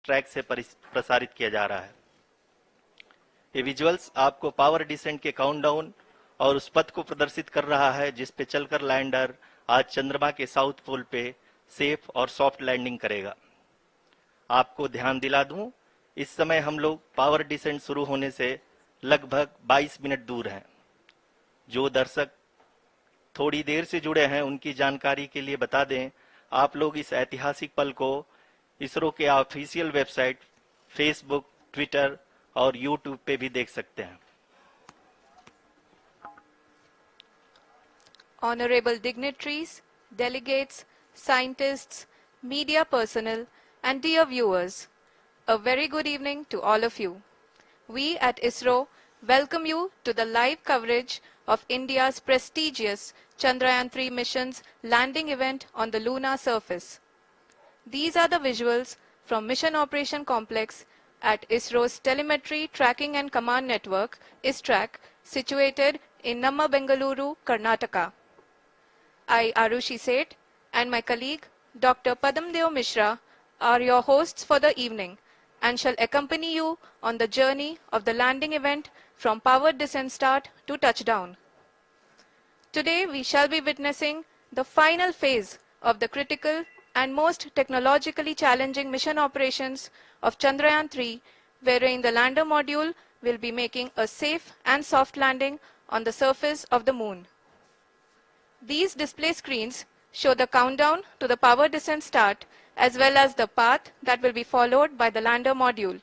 Track से प्रसारित किया जा रहा है। ये विजुअल्स आपको पावर डिसेंट के काउंटडाउन और उस पथ को प्रदर्शित कर रहा है जिस पे चलकर लैंडर आज चंद्रमा के साउथ पोल पे सेफ और सॉफ्ट लैंडिंग करेगा। आपको ध्यान दिला दूं, इस समय हम लोग पावर डिसेंट शुरू होने से लगभग 22 मिनट दूर हैं। जो दर्शक थोड़ी देर से जुड़े हैं उनकी जानकारी के लिए बता दें, आप लोग इस ऐतिहासिक पल को इसरो के ऑफिशियल वेबसाइट, फेसबुक, ट्विटर और यूट्यूब पे भी देख सकते हैं। Honorable dignitaries, delegates, scientists, media personnel, and dear viewers, a very good evening to all of you. We at ISRO welcome you to the live coverage of India's prestigious Chandrayaan-3 mission's landing event on the lunar surface. These are the visuals from Mission Operation Complex at ISRO's Telemetry Tracking and Command Network, ISTRAC, situated in Namma, Bengaluru, Karnataka. I, Arushi Seth, and my colleague, Dr. Padamdeo Mishra, are your hosts for the evening and shall accompany you on the journey of the landing event from powered descent start to touchdown. Today, we shall be witnessing the final phase of the critical and most technologically challenging mission operations of Chandrayaan-3, wherein the lander module will be making a safe and soft landing on the surface of the moon. These display screens show the countdown to the power descent start as well as the path that will be followed by the lander module.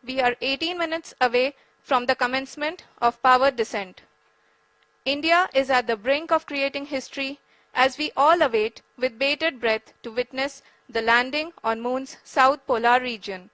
We are 18 minutes away from the commencement of power descent. India is at the brink of creating history as we all await with bated breath to witness the landing on Moon's south polar region.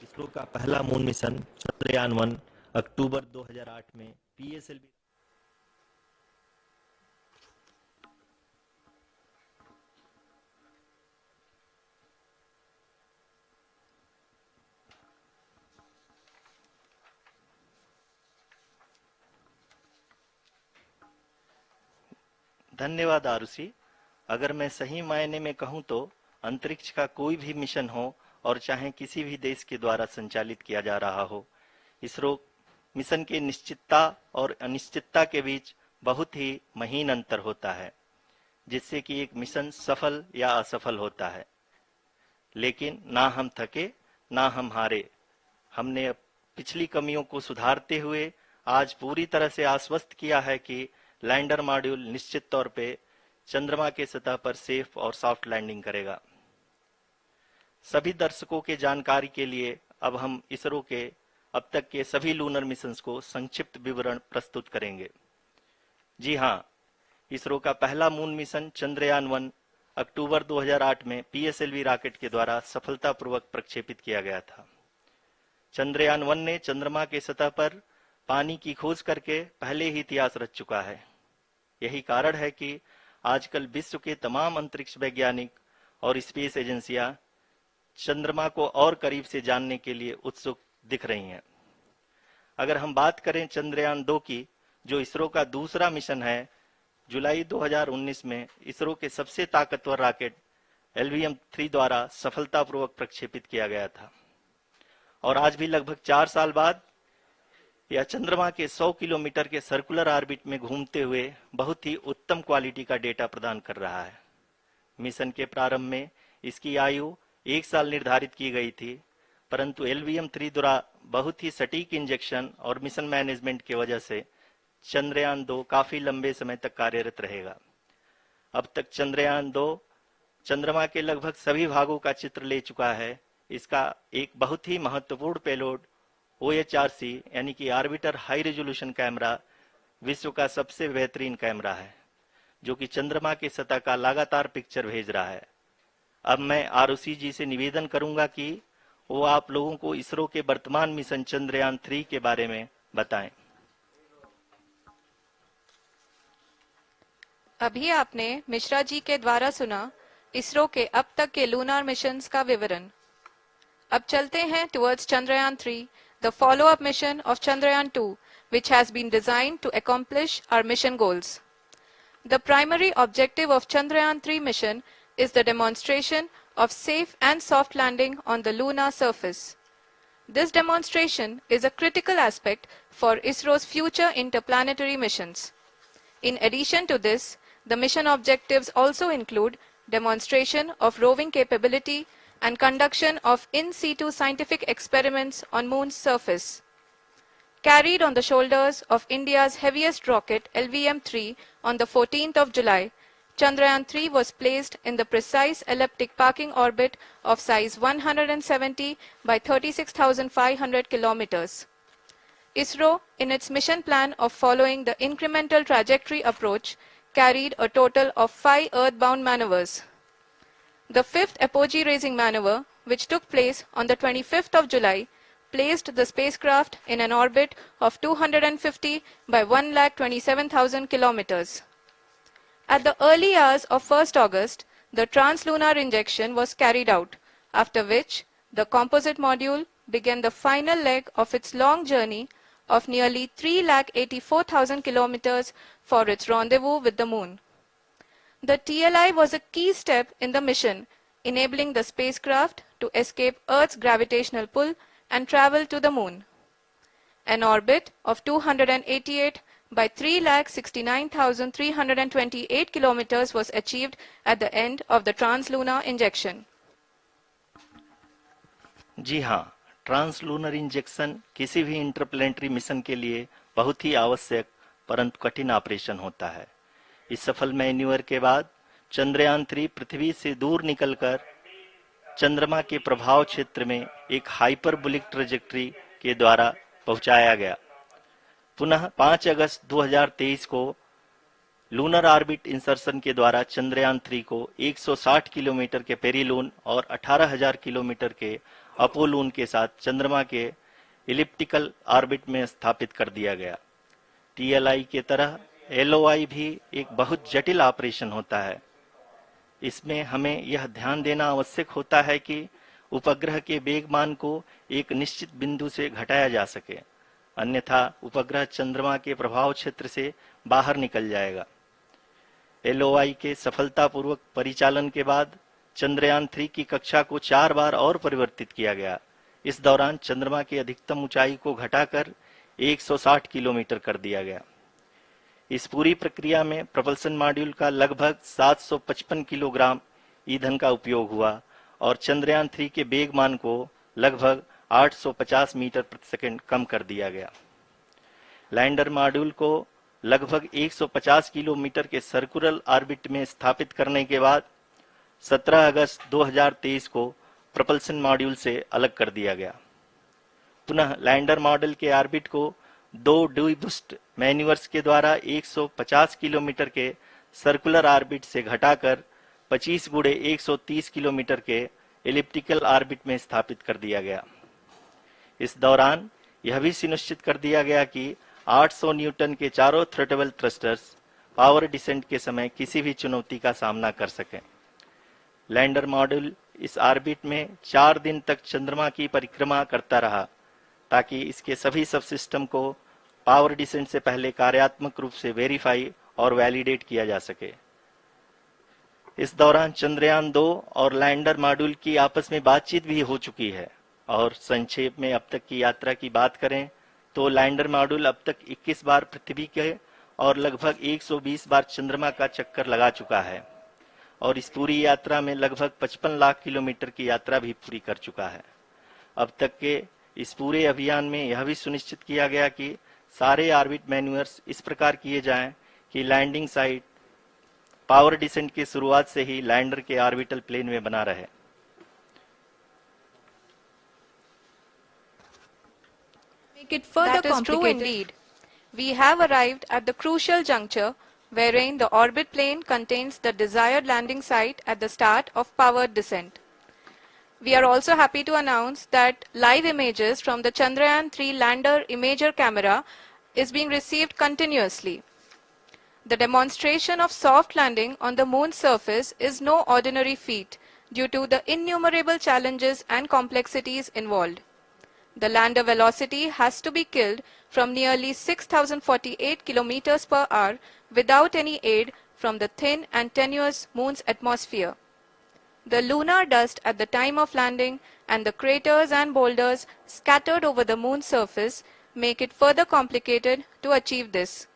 ISRO का पहला moon mission Chandrayaan one अक्टूबर 2008 में PSLV धन्यवाद आरुषि। अगर मैं सही मायने में कहूं तो अंतरिक्ष का कोई भी मिशन हो और चाहे किसी भी देश के द्वारा संचालित किया जा रहा हो, इसरो मिशन के निश्चितता और अनिश्चितता के बीच बहुत ही महीन अंतर होता है, जिससे कि एक मिशन सफल या असफल होता है। लेकिन ना हम थके ना हम हारे। हमने पिछली कमियों को सुधारते हुए आज पूरी तरह से आश्वस्त किया है कि लैंडर मॉड्यूल निश्चित तौर पे चंद्रमा के सतह पर सेफ और सॉफ्ट लैंडिंग करेगा। सभी दर्शकों के जानकारी के लिए अब हम इसरो के अब तक के सभी लूनर मिशंस को संक्षिप्त विवरण प्रस्तुत करेंगे। जी हां, इसरो का पहला मून मिशन चंद्रयान-1 अक्टूबर 2008 में पीएसएलवी रॉकेट के द्वारा सफलतापूर्वक प्रक्षेपित किया गया था। चंद्रयान-1 ने चंद्रमा के सतह पर पानी की खोज करके पहले ही इतिहास रच चुका है। यही कारण है कि आजकल विश्व के तमाम अंतरिक्ष वैज्ञानिक और स्पेस एजेंसियां चंद्रमा को और करीब से जानने के लिए उत्सुक दिख रही हैं। अगर हम बात करें चंद्रयान-2 की, जो इसरो का दूसरा मिशन है, जुलाई 2019 में इसरो के सबसे ताकतवर रॉकेट LVM-3 द्वारा सफलतापूर्वक प्रक्षेपित किया गया था और आज भी लगभग 4 साल बाद यह चंद्रमा के 100 किलोमीटर के सर्कुलर ऑर्बिट में घूमते हुए बहुत ही उत्तम क्वालिटी का डेटा प्रदान कर रहा है। मिशन के प्रारंभ में इसकी आयु 1 साल निर्धारित की गई थी, परंतु LVM-3 द्वारा बहुत ही सटीक इंजेक्शन और मिशन मैनेजमेंट की वजह से चंद्रयान-2 काफी लंबे समय तक कार्यरत रहेगा। अब तक चंद्रयान-2 चंद्रमा के लगभग सभी भागों का चित्र ले चुका है। इसका एक बहुत ही महत्वपूर्ण पेलोड OHRC यानी कि ऑर्बिटर हाई रेजोल्यूशन कैमरा विश्व का सबसे बेहतरीन कैमरा है। जो कि चंद्रमा के सतह का लगातार पिक्चर भेज रहा है। अब मैं आरुषि जी से निवेदन करूंगा कि वो आप लोगों को इसरो के वर्तमान मिशन चंद्रयान 3 के बारे में बताएं। अभी आपने मिश्रा जी के द्वारा सुना इसरो के अब तक के लूनार मिशंस का विवरण। अब चलते हैं towards Chandrayaan 3, the follow-up mission of Chandrayaan 2, which has been designed to accomplish our mission goals. The primary objective of Chandrayaan 3 mission is the demonstration of safe and soft landing on the lunar surface. This demonstration is a critical aspect for ISRO's future interplanetary missions. In addition to this, the mission objectives also include demonstration of roving capability and conduction of in situ scientific experiments on Moon's surface. Carried on the shoulders of India's heaviest rocket LVM-3 on the 14th of July, Chandrayaan 3 was placed in the precise elliptic parking orbit of size 170 by 36,500 kilometers. ISRO, in its mission plan of following the incremental trajectory approach, carried a total of 5 earthbound maneuvers. The fifth apogee raising maneuver, which took place on the 25th of July, placed the spacecraft in an orbit of 250 by 1,27,000 kilometers. At the early hours of 1st August, the translunar injection was carried out, after which the composite module began the final leg of its long journey of nearly 3,84,000 kilometers for its rendezvous with the Moon. The TLI was a key step in the mission, enabling the spacecraft to escape Earth's gravitational pull and travel to the Moon. An orbit of 288 by 3,69,328 kilometers was achieved at the end of the translunar injection. जी हाँ, translunar injection किसी भी interplanetary mission के लिए बहुत ही आवश्यक परंतु कठिन operation होता है। इस सफल मैन्यूवर के बाद चंद्रयान 3 पृथ्वी से दूर निकलकर चंद्रमा के प्रभाव क्षेत्र में एक हाइपरबोलिक ट्रेजेक्टरी के द्वारा पहुंचाया गया। पुनः 5 अगस्त 2023 को लूनर ऑर्बिट इंसर्शन के द्वारा चंद्रयान 3 को 160 किलोमीटर के पेरिलून और 18,000 किलोमीटर के अपोलून के साथ चंद्रमा के इलिप्टिकल ऑर्बिट में स्थापित कर दिया गया। टीएलआई के तरह एलओआई भी एक बहुत जटिल ऑपरेशन होता है। इसमें हमें यह ध्यान देना आवश्यक होता है कि उपग्रह के वेगमान को एक निश्चित बिंदु से घटाया जा सके, अन्यथा उपग्रह चंद्रमा के प्रभाव क्षेत्र से बाहर निकल जाएगा। एलओआई के सफलतापूर्वक परिचालन के बाद चंद्रयान 3 की कक्षा को 4 बार और परिवर्तित किया गया। इस दौरान चंद्रमा की अधिकतम ऊंचाई को घटाकर 160 किलोमीटर कर दिया गया। इस पूरी प्रक्रिया में प्रपल्सन मॉड्यूल का लगभग 755 किलोग्राम ईंधन का उपयोग हुआ और चंद्रयान 3 के वेगमान को लगभग 850 मीटर प्रति सेकंड कम कर दिया गया। लैंडर मॉड्यूल को लगभग 150 किलोमीटर के सर्कुलर ऑर्बिट में स्थापित करने के बाद 17 अगस्त 2023 को प्रपल्सन मॉड्यूल से अलग कर दिया गया। पुनः लैंडर मॉडल के ऑर्बिट को 2 डीबूस्ट मैन्यूवर्स के द्वारा 150 किलोमीटर के सर्कुलर ऑर्बिट से घटाकर 25 गुणे 130 किलोमीटर के एलिप्टिकल ऑर्बिट में स्थापित कर दिया गया। इस दौरान यह भी सुनिश्चित कर दिया गया कि 800 न्यूटन के चारों थ्रोटेबल थ्रस्टर्स पावर डिसेंट के समय किसी भी चुनौती का सामना कर सकें। लैंडर मॉड्यूल इस ऑर्बिट में 4 दिन तक चंद्रमा की परिक्रमा करता रहा ताकि इसके सभी सब सिस्टम को पावर डिसेंट से पहले कार्यात्मक रूप से वेरीफाई और वैलिडेट किया जा सके। इस दौरान चंद्रयान 2 और लैंडर मॉड्यूल की आपस में बातचीत भी हो चुकी है। और संक्षेप में अब तक की यात्रा की बात करें तो लैंडर मॉड्यूल अब तक 21 बार पृथ्वी के और लगभग 120 बार चंद्रमा का चक्कर लगा चुका है और इस पूरी यात्रा में लगभग 55 लाख किलोमीटर की यात्रा भी पूरी कर चुका है। अब तक के इस पूरे अभियान में यह भी सुनिश्चित किया गया कि सारे ऑर्बिट मैन्यूवर्स इस प्रकार किए जाएं कि लैंडिंग साइट पावर डिसेंट की शुरुआत से ही लैंडर के ऑर्बिटल प्लेन में बना रहे। Make it further complicated. That is true indeed. We have arrived at the crucial juncture wherein the orbit plane contains the desired landing site at the start of powered descent. We are also happy to announce that live images from the Chandrayaan-3 lander imager camera is being received continuously. The demonstration of soft landing on the moon's surface is no ordinary feat due to the innumerable challenges and complexities involved. The lander velocity has to be killed from nearly 6,048 kilometers per hour without any aid from the thin and tenuous moon's atmosphere. The lunar dust at the time of landing and the craters and boulders scattered over the moon's surface make it further complicated to achieve this.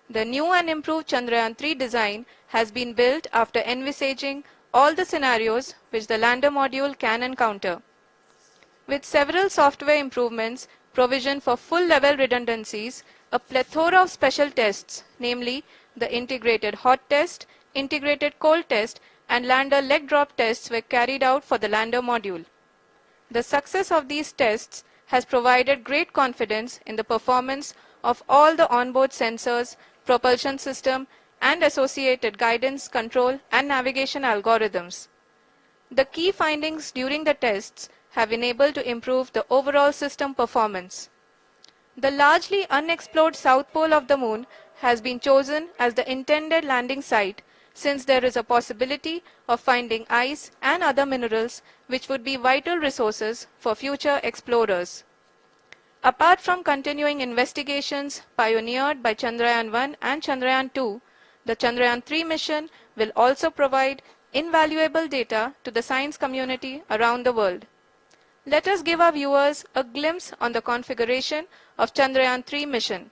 The new and improved Chandrayaan-3 design has been built after envisaging all the scenarios which the lander module can encounter. With several software improvements, provision for full-level redundancies, a plethora of special tests, namely the integrated hot test, integrated cold test, and lander leg drop tests were carried out for the lander module. The success of these tests has provided great confidence in the performance of all the onboard sensors, propulsion system, and associated guidance, control, and navigation algorithms. The key findings during the tests have enabled to improve the overall system performance. The largely unexplored south pole of the moon has been chosen as the intended landing site, since there is a possibility of finding ice and other minerals which would be vital resources for future explorers. Apart from continuing investigations pioneered by Chandrayaan-1 and Chandrayaan-2, the Chandrayaan-3 mission will also provide invaluable data to the science community around the world. Let us give our viewers a glimpse on the configuration of Chandrayaan-3 mission.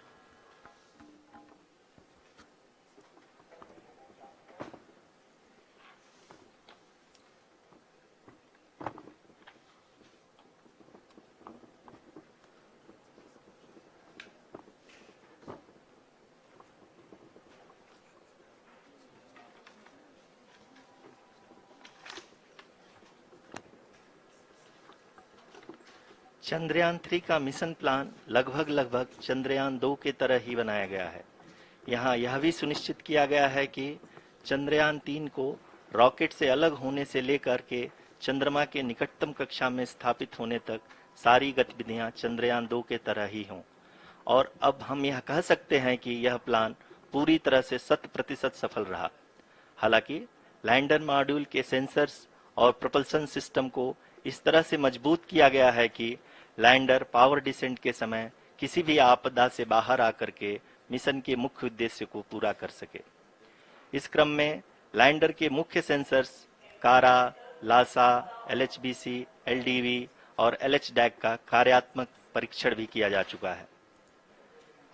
Chandrayaan 3 का mission plan लगभग चंद्रयान 2 के तरह ही बनाया गया है। यहाँ यह भी सुनिश्चित किया गया है कि चंद्रयान 3 को रॉकेट से अलग होने से लेकर के चंद्रमा के निकटतम कक्षा में स्थापित होने तक सारी गतिविधियां चंद्रयान 2 के तरह ही हों। और अब हम यह कह सकते हैं कि यह प्लान पूरी तरह से 100% सफल रहा। हालांकि लैंडर मॉड्यूल के सेंसर्स और प्रोपल्शन सिस्टम को इस तरह से मजबूत किया गया है कि लैंडर पावर डिसेंट के समय किसी भी आपदा से बाहर आकर के मिशन के मुख्य उद्देश्य को पूरा कर सके। इस क्रम में लैंडर के मुख्य सेंसर्स कारा, लासा, LHBC, LDV और LHDAC का कार्यात्मक परीक्षण भी किया जा चुका है।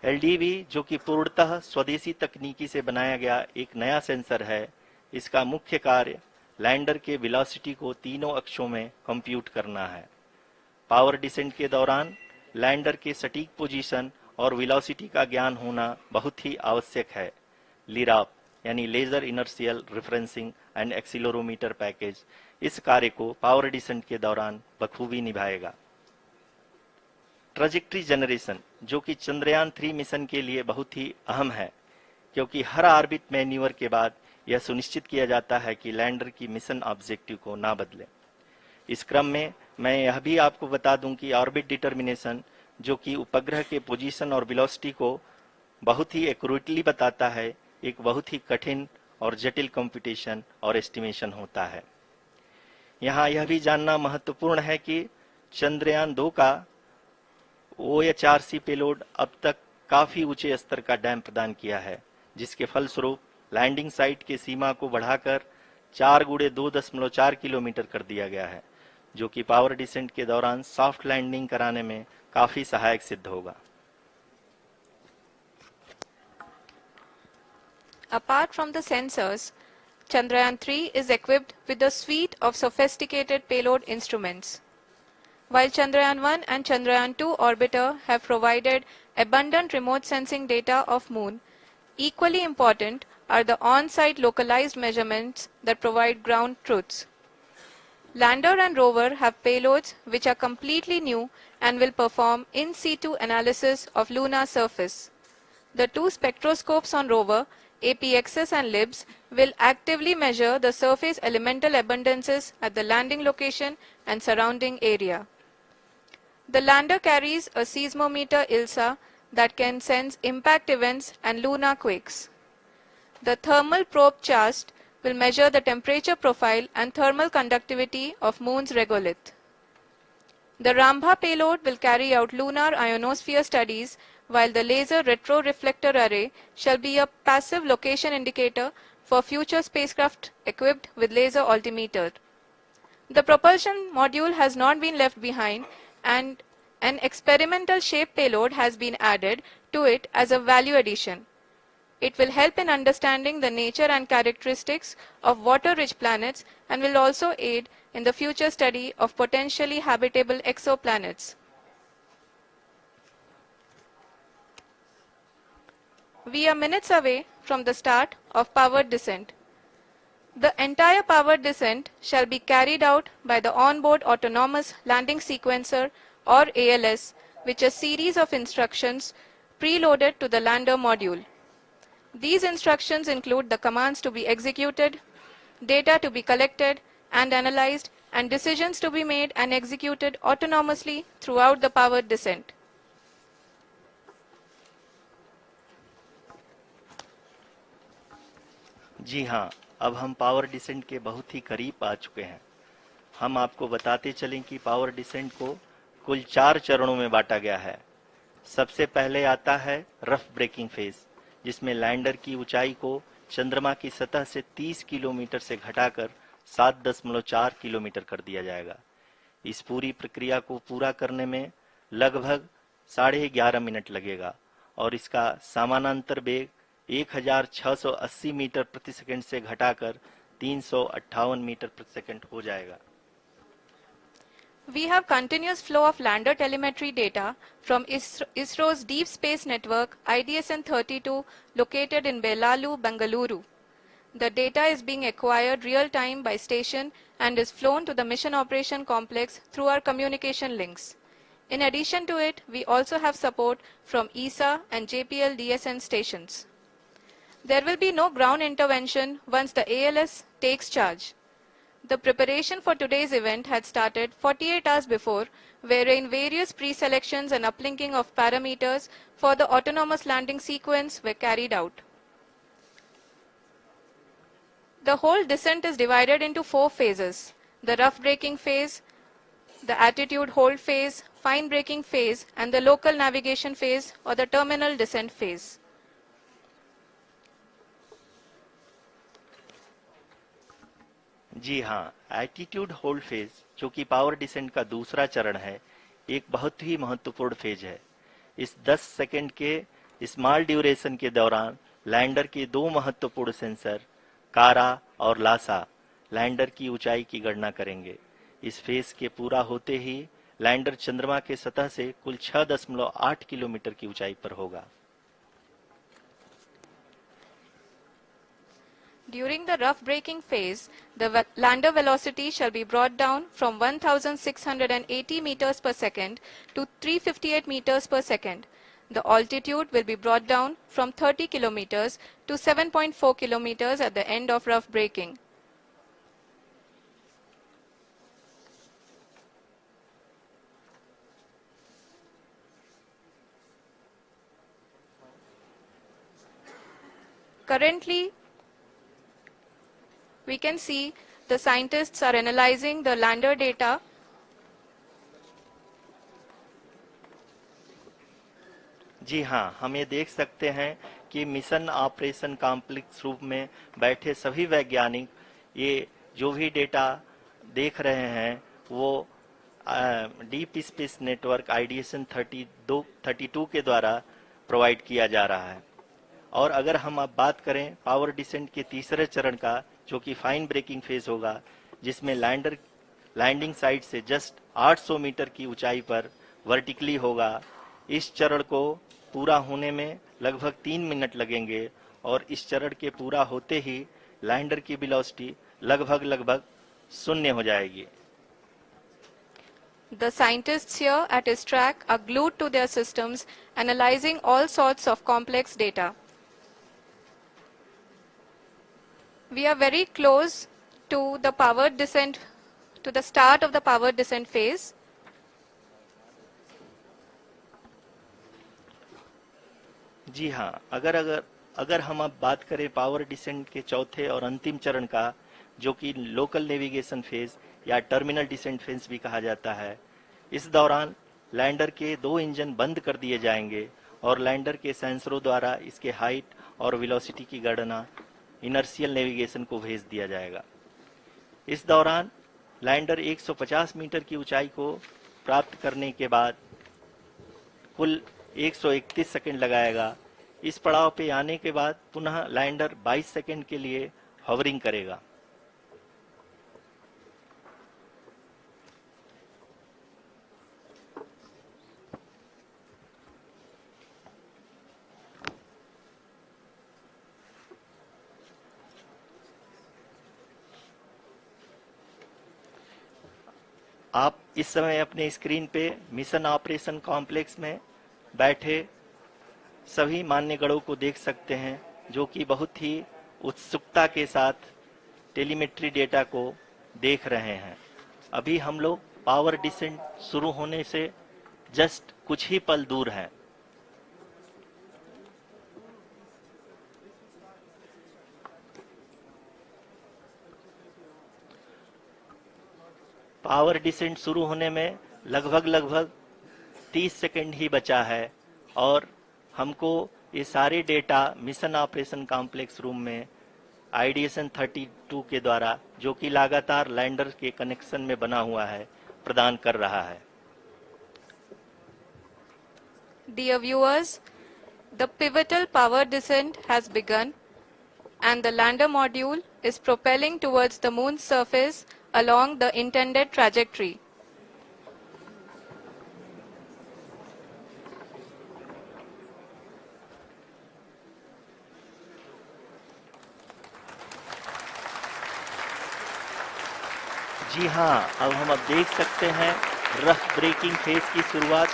LDV जो कि पूर्णतः स्वदेशी तकनीकी से बनाया गया एक नया सेंसर है, इसका मुख्य कार्य लैंडर के वेलोसिटी को तीनों अक्षों में कंप्यूट करना है। पावर डिसेंट के दौरान लैंडर के सटीक पोजीशन और वेलोसिटी का ज्ञान होना बहुत ही आवश्यक है। लिराप यानी laser inertial referencing and accelerometer package इस कार्य को पावर डिसेंट के दौरान बखूबी निभाएगा। ट्रैजेक्टरी जनरेशन जो कि चंद्रयान 3 मिशन के लिए बहुत ही अहम है, क्योंकि हर ऑर्बिट मैन्यूवर के बाद यह सुनिश्चित किया जाता है कि लैंडर की मिशन ऑब्जेक्टिव को ना बदले। इस क्रम में मैं यह भी आपको बता दूं कि ऑर्बिट डिटर्मिनेशन जो कि उपग्रह के पोजीशन और वेलोसिटी को बहुत ही एक्यूरेटली बताता है, एक बहुत ही कठिन और जटिल कंप्यूटेशन और एस्टिमेशन होता है। यहाँ यह भी जानना महत्वपूर्ण है कि चंद्रयान 2 का OHRC पेलोड अब तक काफी ऊंचे स्तर का डैम प्रदान किया है, जिसके फलस्वरूप लैंडिंग साइट की सीमा को बढ़ाकर 4 × 2.4 किलोमीटर कर दिया गया है, जो कि पावर डिसेंट के दौरान सॉफ्ट लैंडिंग कराने में काफी सहायक सिद्ध होगा। Apart from the sensors, Chandrayaan-3 is equipped with a suite of sophisticated payload instruments. While Chandrayaan-1 and Chandrayaan-2 orbiter have provided abundant remote sensing data of Moon, equally important are the on-site localized measurements that provide ground truths. Lander and rover have payloads which are completely new and will perform in situ analysis of lunar surface. The two spectroscopes on rover APXS and LIBS will actively measure the surface elemental abundances at the landing location and surrounding area. The lander carries a seismometer ILSA that can sense impact events and lunar quakes. The thermal probe CHAST will measure the temperature profile and thermal conductivity of Moon's regolith. The Rambha payload will carry out lunar ionosphere studies, while the laser retroreflector array shall be a passive location indicator for future spacecraft equipped with laser altimeter. The propulsion module has not been left behind, and an experimental shape payload has been added to it as a value addition. It will help in understanding the nature and characteristics of water-rich planets and will also aid in the future study of potentially habitable exoplanets. We are minutes away from the start of powered descent. The entire powered descent shall be carried out by the onboard autonomous landing sequencer, or ALS, which is a series of instructions preloaded to the lander module. These instructions include the commands to be executed, data to be collected and analyzed, and decisions to be made and executed autonomously throughout the powered descent. जी हाँ, अब हम power descent के बहुत ही करीब आ चुके हैं। हम आपको बताते चलें कि पावर डिसेंट को कुल 4 चरणों में बांटा गया है। सबसे पहले आता है रफ ब्रेकिंग फेज, जिसमें लैंडर की ऊंचाई को चंद्रमा की सतह से 30 किलोमीटर से घटाकर 7.4 किलोमीटर कर दिया जाएगा। इस पूरी प्रक्रिया को पूरा करने में लगभग 11.5 मिनट लगेगा और इसका समानांतर वेग 1680 मीटर प्रति सेकंड से घटाकर 358 मीटर प्रति सेकंड हो जाएगा। We have continuous flow of lander telemetry data from ISRO's Deep Space Network IDSN-32 located in Belalu, Bengaluru. The data is being acquired real-time by station and is flown to the Mission Operation Complex through our communication links. In addition to it, we also have support from ESA and JPL DSN stations. There will be no ground intervention once the ALS takes charge. The preparation for today's event had started 48 hours before, wherein various pre-selections and uplinking of parameters for the autonomous landing sequence were carried out. The whole descent is divided into 4 phases: the rough braking phase, the attitude hold phase, fine braking phase, and the local navigation phase or the terminal descent phase. जी हाँ, attitude hold phase, जो कि power descent का दूसरा चरण है, एक बहुत ही महत्वपूर्ण फेज है। इस 10 सेकंड के स्मॉल ड्यूरेशन के दौरान लैंडर के 2 महत्वपूर्ण सेंसर कारा और लासा लैंडर की ऊंचाई की गणना करेंगे। इस फेज के पूरा होते ही लैंडर चंद्रमा के सतह से कुल 6.8 किलोमीटर की ऊंचाई पर होगा। During the rough braking phase, the lander velocity shall be brought down from 1680 meters per second to 358 meters per second. The altitude will be brought down from 30 kilometers to 7.4 kilometers at the end of rough braking. Currently, we can see the scientists are analyzing the lander data. जी हाँ, हम ये देख सकते हैं कि mission operation complex रूप में बैठे सभी वैज्ञानिक ये जो भी डेटा देख रहे हैं वो डीप स्पेस नेटवर्क IDSN 32 के द्वारा प्रोवाइड किया जा रहा है। और अगर हम अब बात करें पावर डिसेंट के तीसरे चरण का, जो कि फाइन ब्रेकिंग फेज होगा, जिसमें लैंडर लैंडिंग साइट से जस्ट 800 मीटर की ऊंचाई पर वर्टिकली होगा। इस चरण को पूरा होने में लगभग 3 मिनट लगेंगे और इस चरण के पूरा होते ही लैंडर की वेलोसिटी लगभग 0 हो जाएगी। The scientists here at ISTRAC are glued to their systems, analyzing all sorts of complex data. We are very close to the powered descent, to the start of the powered descent phase. जी हाँ, अगर हम अब बात करें power descent के चौथे और अंतिम चरण का, जो कि लोकल नेविगेशन फेज या टर्मिनल डिसेंट फेज भी कहा जाता है, इस दौरान लैंडर के 2 इंजन बंद कर दिए जाएंगे और लैंडर के सेंसरों द्वारा इसके हाइट और वेलोसिटी की गणना इनर्शियल नेविगेशन को भेज दिया जाएगा। इस दौरान लैंडर 150 मीटर की ऊंचाई को प्राप्त करने के बाद कुल 131 सेकंड लगाएगा। इस पड़ाव पे आने के बाद पुनः लैंडर 22 सेकंड के लिए हॉवरिंग करेगा। आप इस समय अपने स्क्रीन पे मिशन ऑपरेशन कॉम्प्लेक्स में बैठे सभी मान्यगणों को देख सकते हैं, जो कि बहुत ही उत्सुकता के साथ टेलीमेट्री डेटा को देख रहे हैं। अभी हम लोग पावर डिसेंट शुरू होने से जस्ट कुछ ही पल दूर हैं। पावर डिसेंट शुरू होने में लगभग 30 सेकंड ही बचा है और हमको ये सारे data mission operation complex room में आईडीएसएन 32 के द्वारा, जो कि लगातार लैंडर के कनेक्शन में बना हुआ है, प्रदान कर रहा है। Dear viewers, the pivotal power descent has begun and the lander module is propelling towards the moon's surface along the intended trajectory. जी हाँ, अब हम देख सकते हैं रफ ब्रेकिंग फेज की शुरुआत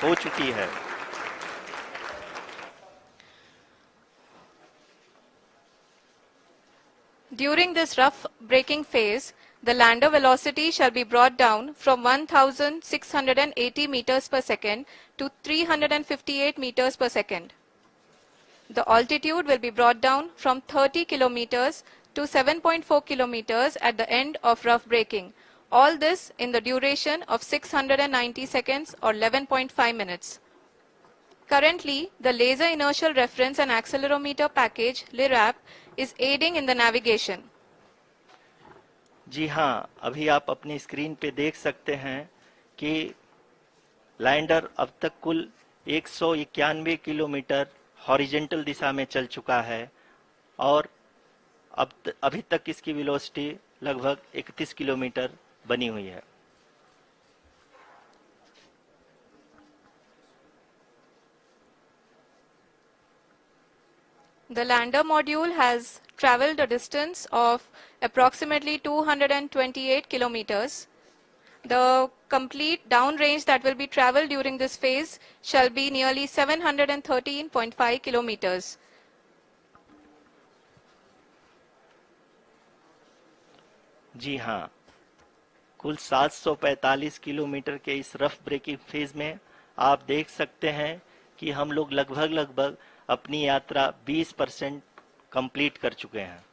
हो चुकी है। During this rough braking phase, the lander velocity shall be brought down from 1680 meters per second to 358 meters per second. The altitude will be brought down from 30 kilometers to 7.4 kilometers at the end of rough braking. All this in the duration of 690 seconds or 11.5 minutes. Currently, the Laser Inertial Reference and Accelerometer package (LIRAP) is aiding in the navigation. जी हाँ, अभी आप अपनी screen पे देख सकते हैं कि lander अब तक कुल 191 किलोमीटर हॉरिजेंटल दिशा में चल चुका है और अभी तक इसकी वेलोसिटी लगभग 31 किलोमीटर बनी हुई है। The lander module has traveled a distance of approximately 228 kilometers. The complete downrange that will be traveled during this phase shall be nearly 713.5 kilometers. जी हाँ, कुल 745 किलोमीटर के इस रफ ब्रेकिंग फेज में आप देख सकते हैं कि हम लोग लगभग अपनी यात्रा 20% कंप्लीट कर चुके हैं।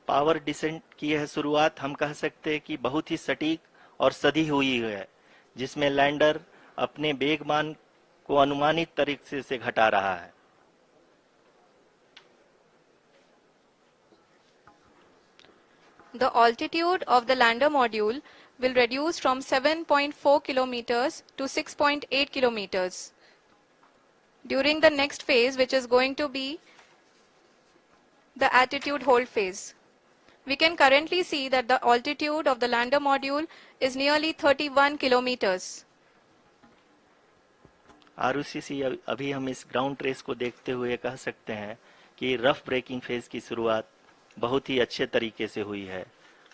पावर डिसेंट की यह शुरुआत हम कह सकते हैं कि बहुत ही सटीक और सधी हुई है, जिसमें लैंडर अपने वेगमान को अनुमानित तरीके से घटा रहा है। The altitude of the lander module will reduce from 7.4 kilometers to 6.8 kilometers. During the next phase, which is going to be the attitude hold phase. We can currently see that the altitude of the lander module is nearly 31 kilometers. Arushi, अभी हम इस ground trace को देखते हुए कह सकते हैं कि रफ ब्रेकिंग फेज की शुरुआत बहुत ही अच्छे तरीके से हुई है।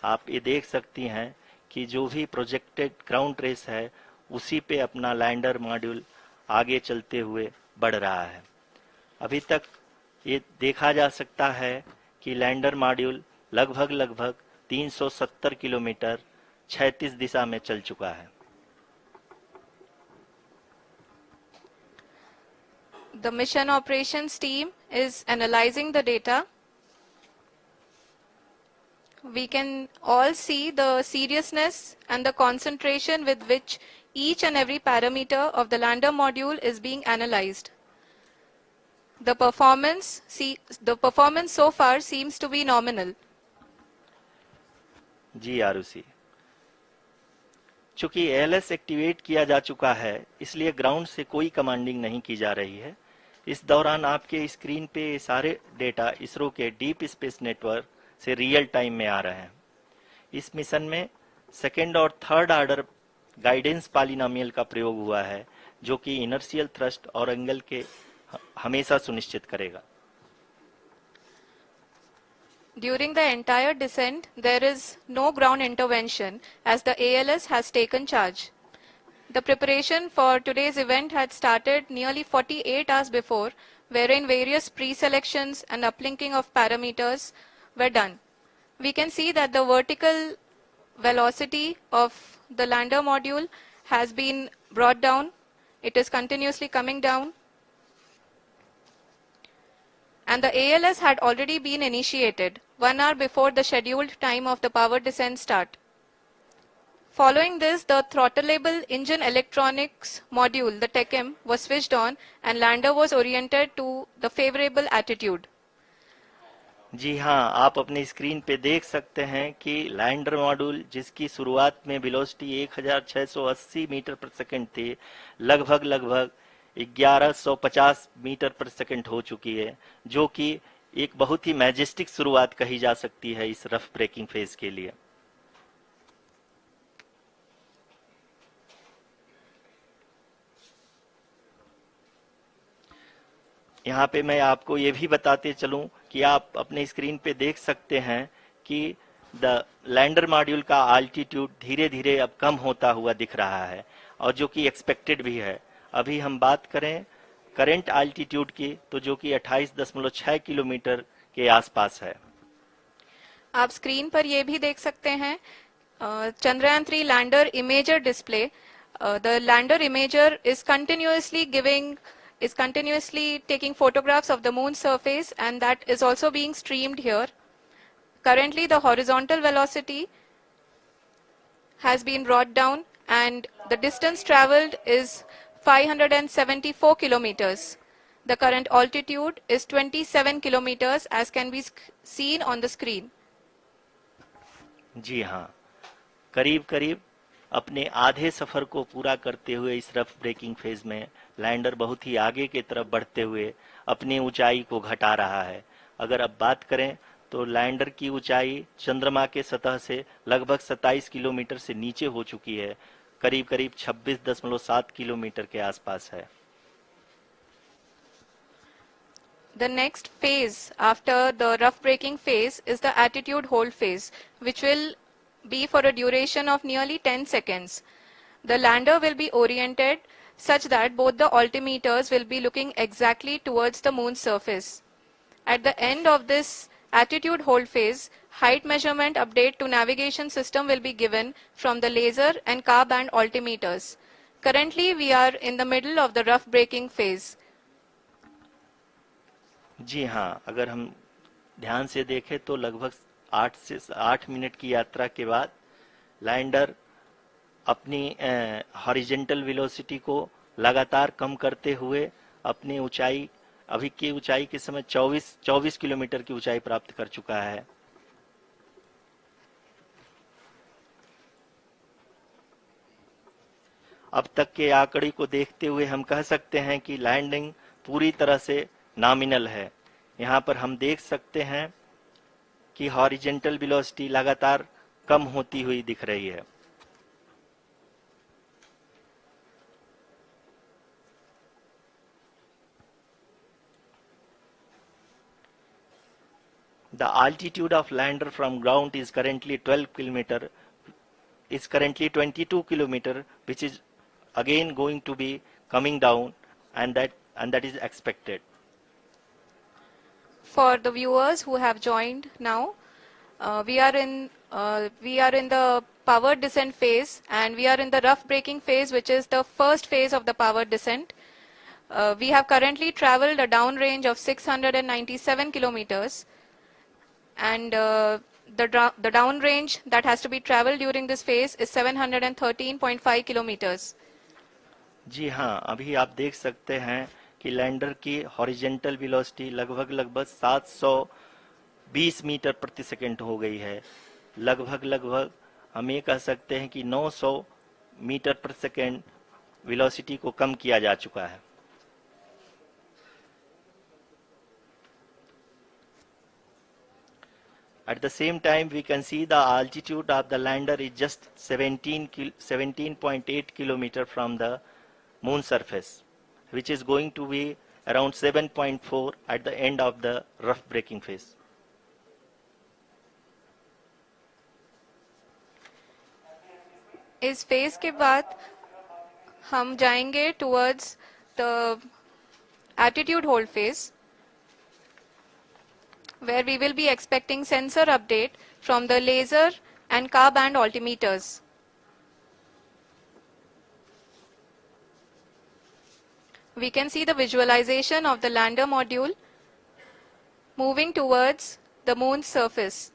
आप ये देख सकती हैं कि जो भी प्रोजेक्टेड ग्राउंड ट्रेस है उसी पे अपना लैंडर मॉड्यूल आगे चलते हुए बढ़ रहा है। अभी तक ये देखा जा सकता है कि लैंडर मॉड्यूल लगभग 370 किलोमीटर क्षैतिज दिशा में चल चुका है। The mission operations team is analyzing the data. We can all see the seriousness and the concentration with which each and every parameter of the lander module is being analyzed. The performance so far seems to be nominal. जी आरुषि, चूंकि ALS activate किया जा चुका है इसलिए ground से कोई commanding नहीं की जा रही है। इस दौरान आपके स्क्रीन पे सारे डेटा इसरो के डीप स्पेस नेटवर्क से रियल टाइम में आ रहे हैं। इस मिशन में सेकेंड और थर्ड ऑर्डर गाइडेंस पॉलिनोमियल का प्रयोग हुआ है जो कि इनर्शियल थ्रस्ट और एंगल के हमेशा सुनिश्चित करेगा। During the entire descent, there is no ground intervention as the ALS has taken charge. The preparation for today's event had started nearly 48 hours before, wherein various pre-selections and uplinking of parameters were done. We can see that the vertical velocity of the lander module has been brought down. It is continuously coming down. And the ALS had already been initiated 1 hour before the scheduled time of the power descent start. Following this, the throttleable engine electronics module, the TECM, was switched on and lander was oriented to the favorable attitude. जी हाँ, आप अपनी screen पे देख सकते हैं कि lander module जिसकी शुरुआत में वेलोसिटी 1680 मीटर पर सेकंड थी, लगभग 1150 मीटर पर सेकंड हो चुकी है, जो कि एक बहुत ही मैजेस्टिक शुरुआत कही जा सकती है इस रफ ब्रेकिंग फेज के लिए। यहाँ पे मैं आपको ये भी बताते चलूं कि आप अपने स्क्रीन पे देख सकते हैं कि द लैंडर मॉड्यूल का आल्टीट्यूड धीरे धीरे अब कम होता हुआ दिख रहा है और जो कि एक्सपेक्टेड भी है। अभी हम बात करें करंट आल्टीट्यूड की तो जो कि 28.6 किलोमीटर के आसपास है। आप स्क्रीन पर ये भी देख सकते हैं Chandrayaan 3 lander imager display. The lander imager is continuously taking photographs of the moon's surface, and that is also being streamed here. Currently, the horizontal velocity has been brought down and the distance traveled is 574 kilometers. The current altitude is 27 kilometers as can be seen on the screen. जी हाँ, करीब करीब अपने आधे सफर को पूरा करते हुए इस रफ ब्रेकिंग फेज में लैंडर बहुत ही आगे की तरफ बढ़ते हुए अपनी ऊंचाई को घटा रहा है। अगर अब बात करें तो लैंडर की ऊंचाई चंद्रमा के सतह से लगभग 27 किलोमीटर से नीचे हो चुकी है, करीब करीब 26.7 किलोमीटर के आसपास है। The next phase after the rough braking phase is the attitude hold phase, which will be for a duration of nearly 10 seconds. The lander will be oriented such that both the altimeters will be looking exactly towards the moon's surface. At the end of this attitude hold phase, height measurement update to navigation system will be given from the laser and car band altimeters. Currently, we are in the middle of the rough braking phase. जी हाँ, अगर हम ध्यान से देखें तो लगभग 8 minute की यात्रा के बाद लैंडर अपनी हॉरिजेंटल वेलोसिटी को लगातार कम करते हुए अपनी ऊंचाई अभी की ऊंचाई के समय 24 किलोमीटर की ऊंचाई प्राप्त कर चुका है। अब तक के आंकड़े को देखते हुए हम कह सकते हैं कि लैंडिंग पूरी तरह से नॉमिनल है। यहाँ पर हम देख सकते हैं कि हॉरिजेंटल वेलोसिटी लगातार कम होती हुई दिख रही है। The altitude of lander from ground is currently 12 kilometer is currently 22 kilometer, which is again going to be coming down, and that is expected. For the viewers who have joined now, we are in the powered descent phase, and we are in the rough braking phase, which is the first phase of the powered descent. We have currently traveled a downrange of 697 kilometers, and the downrange that has to be traveled during this phase is 713.5 kilometers. जी हाँ, अभी आप देख सकते हैं कि lander की horizontal velocity लगभग 720 metre प्रति सेकंड हो गई है। लगभग हम ये कह सकते हैं कि 900 मीटर प्रति सेकंड वेलोसिटी को कम किया जा चुका है। At the same time, we can see the altitude of the lander is just 17.8 kilometer from the moon surface, which is going to be around 7.4 at the end of the rough braking phase. इस phase के बाद हम जाएंगे towards the attitude hold phase, where we will be expecting sensor update from the laser and car band altimeters. We can see the visualization of the lander module moving towards the moon's surface.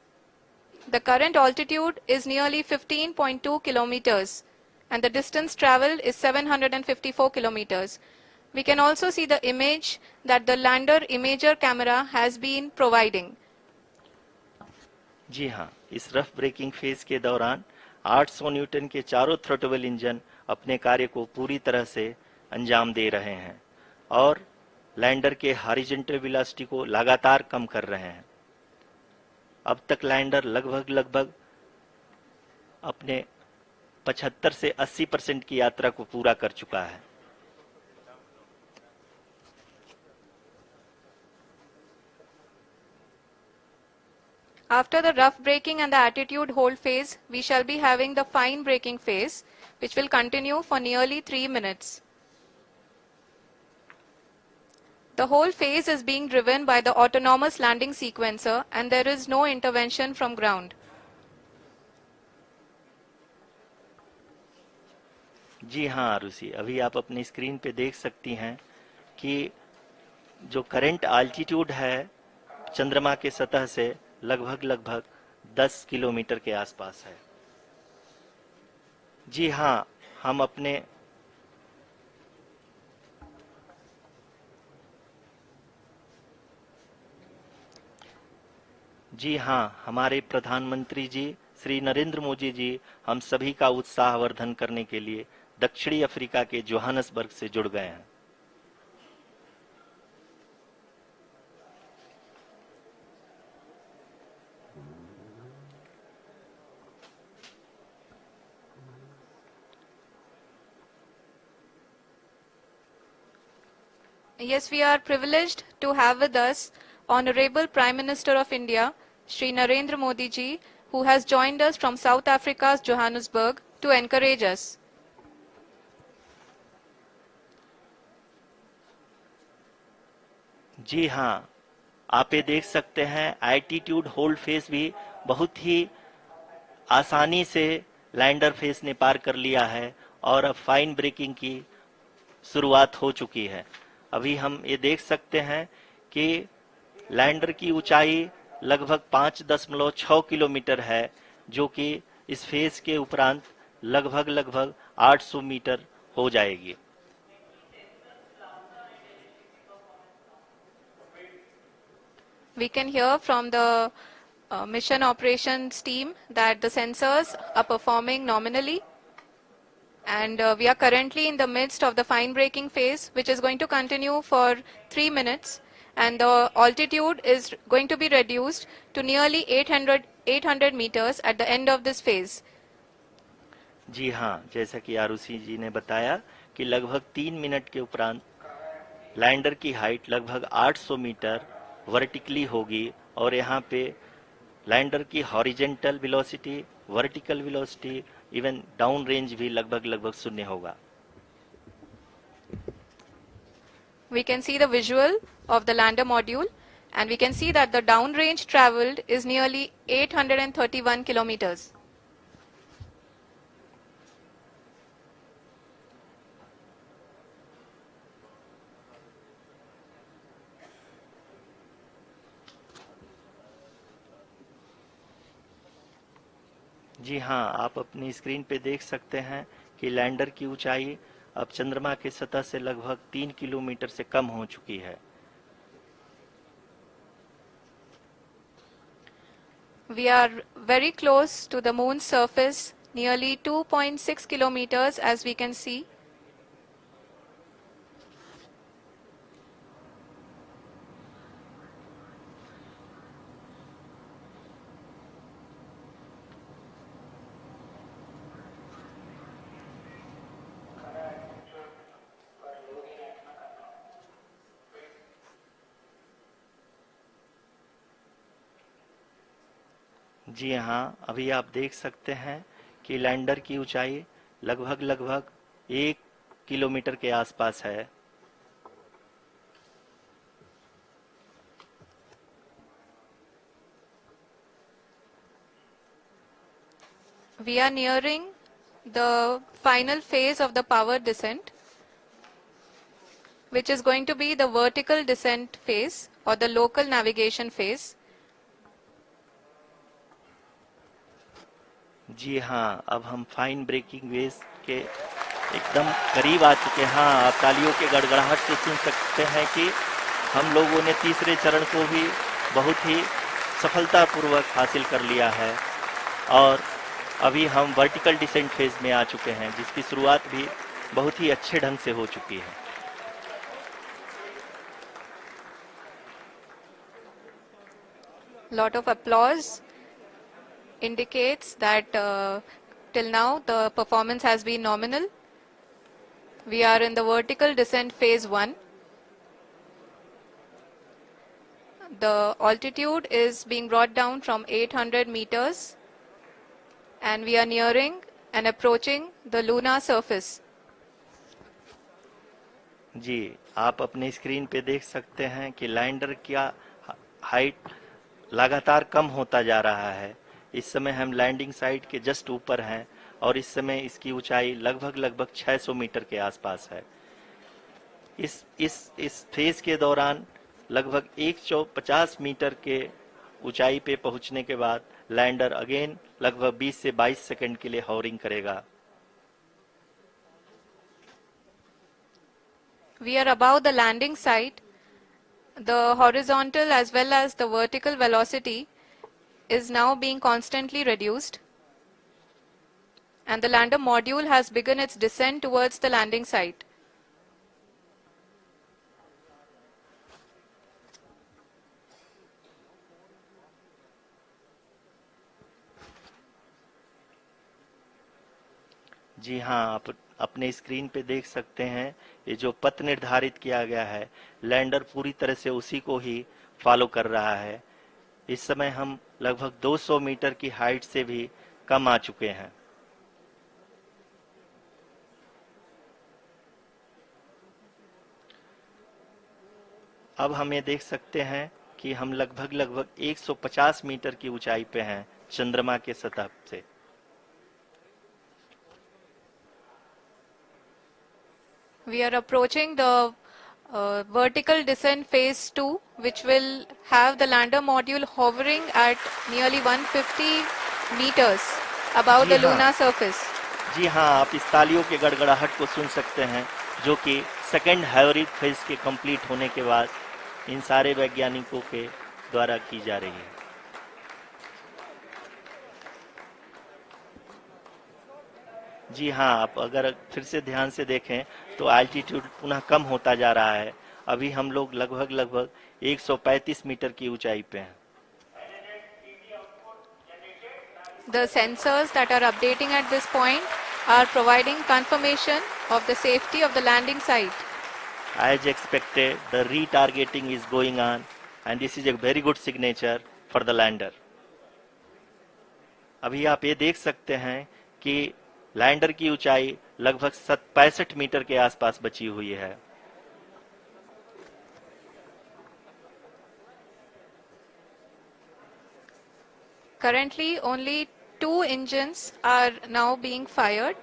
The current altitude is nearly 15.2 kilometers, and the distance traveled is 754 kilometers. We can also see the image that the lander imager camera has been providing. जी हाँ, इस rough breaking phase के दौरान 800 Newton के चारों throttle engine अपने कार्य को पूरी तरह से अंजाम दे रहे हैं और लैंडर के हॉरिजॉन्टल वेलोसिटी को लगातार कम कर रहे हैं। अब तक लैंडर लगभग अपने 75 से 80% की यात्रा को पूरा कर चुका है। After the rough braking and the attitude hold phase, we shall be having the fine braking phase, which will continue for nearly 3 minutes. The whole phase is being driven by the autonomous landing sequencer, and there is no intervention from ground. जी हाँ आरुषि, अभी आप अपनी screen पे देख सकती हैं कि जो करंट आल्टीट्यूड है चंद्रमा के सतह से लगभग 10 किलोमीटर के आसपास है। जी हाँ, हमारे प्रधानमंत्री जी श्री नरेंद्र मोदी जी हम सभी का उत्साहवर्धन करने के लिए दक्षिणी अफ्रीका के जोहानसबर्ग से जुड़ गए हैं। Yes, we are privileged to have with us Honorable Prime Minister of India, Shri Narendra Modi ji, who has joined us from South Africa's Johannesburg to encourage us. जी हाँ, आप ये देख सकते हैं एटीट्यूड होल्ड फेस भी बहुत ही आसानी से लैंडर फेस ने पार कर लिया है और अब फाइन ब्रेकिंग की शुरुआत हो चुकी है। अभी हम ये देख सकते हैं कि लैंडर की ऊंचाई लगभग 5.6 किलोमीटर है, जो कि इस फेज के उपरांत लगभग 800 मीटर हो जाएगी। We can hear from the mission operations team that the sensors are performing nominally, and we are currently in the midst of the fine braking phase, which is going to continue for 3 minutes, and the altitude is going to be reduced to nearly 800 meters at the end of this phase. जी हाँ, जैसा कि आरुषि जी ने बताया कि लगभग 3 minute के उपरांत lander की हाइट लगभग 800 मीटर वर्टिकली होगी और यहाँ पे लैंडर की horizontal velocity, vertical velocity even down range भी लगभग शून्य होगा। We can see the visual of the lander module, and we can see that the downrange traveled is nearly 831 kilometers. जी हाँ, आप अपनी स्क्रीन पे देख सकते हैं कि लैंडर की ऊंचाई अब चंद्रमा की सतह से लगभग 3 किलोमीटर से कम हो चुकी है। We are very close to the moon's surface, nearly 2.6 kilometers as we can see. जी हाँ, अभी आप देख सकते हैं कि लैंडर की ऊंचाई लगभग 1 किलोमीटर के आसपास है। We are nearing the final phase of the power descent, which is going to be the vertical descent phase or the local navigation phase. जी हाँ, अब हम फाइन ब्रेकिंग वेव्स के एकदम करीब आ चुके हैं। हाँ, आप तालियों के गड़गड़ाहट से सुन सकते हैं कि हम लोगों ने तीसरे चरण को भी बहुत ही सफलतापूर्वक हासिल कर लिया है और अभी हम वर्टिकल डिसेंट फेज में आ चुके हैं, जिसकी शुरुआत भी बहुत ही अच्छे ढंग से हो चुकी है। Lot of applause indicates that till now the performance has been nominal. We are in the vertical descent phase 1. The altitude is being brought down from 800 meters and we are nearing and approaching the lunar surface. जी, आप अपने screen पे देख सकते हैं कि lander का height लगातार कम होता जा रहा है। इस समय हम लैंडिंग साइट के जस्ट ऊपर हैं और इस समय इसकी ऊंचाई लगभग 600 मीटर के आसपास है। इस फेज के दौरान लगभग 150 मीटर के ऊंचाई पे पहुंचने के बाद लैंडर अगेन लगभग 20 से 22 सेकंड के लिए हॉवरिंग करेगा। We are above the landing site. The horizontal as well as the vertical velocity is now being constantly reduced, and the lander module has begun its descent towards the landing site. जी हाँ, आप अपने screen पे देख सकते हैं ये जो पथ निर्धारित किया गया है, लैंडर पूरी तरह से उसी को ही फॉलो कर रहा है। इस समय हम लगभग 200 मीटर की हाइट से भी कम आ चुके हैं। अब हम ये देख सकते हैं कि हम लगभग 150 मीटर की ऊंचाई पे हैं चंद्रमा के सतह से। We are approaching the vertical descent phase 2, which will have the lander module hovering at nearly 150 meters above the जी हाँ, lunar surface. जी हाँ, आप इस तालियों के गड़गड़ाहट को सुन सकते हैं, जो कि सेकेंड हैवरिक फेज के कंप्लीट होने के बाद इन सारे वैज्ञानिकों के द्वारा की जा रही है। जी हाँ, आप अगर फिर से ध्यान से देखें तो एल्टीट्यूड पुनः कम होता जा रहा है। अभी हम लोग लगभग 135 मीटर की ऊंचाई पे हैं। The sensors that are updating at this point are providing confirmation of the safety of the landing site. As expected, the retargeting is going on and this is a very good signature for the lander. अभी आप ये देख सकते हैं कि lander की ऊंचाई लगभग 65 मीटर के आसपास बची हुई है। Currently, only two engines are now being fired,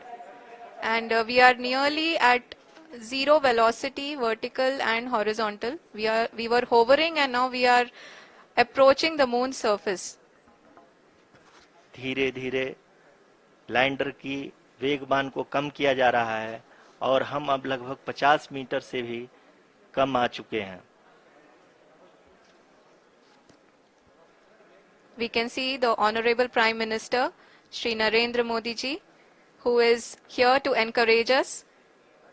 and we are nearly at zero velocity, vertical and horizontal. We were hovering, and now we are approaching the moon's surface. धीरे धीरे लैंडर की वेगमान को कम किया जा रहा है और हम अब लगभग 50 मीटर से भी कम आ चुके हैं। We can see the Honorable Prime Minister, Shri Narendra Modi ji, who is here to encourage us,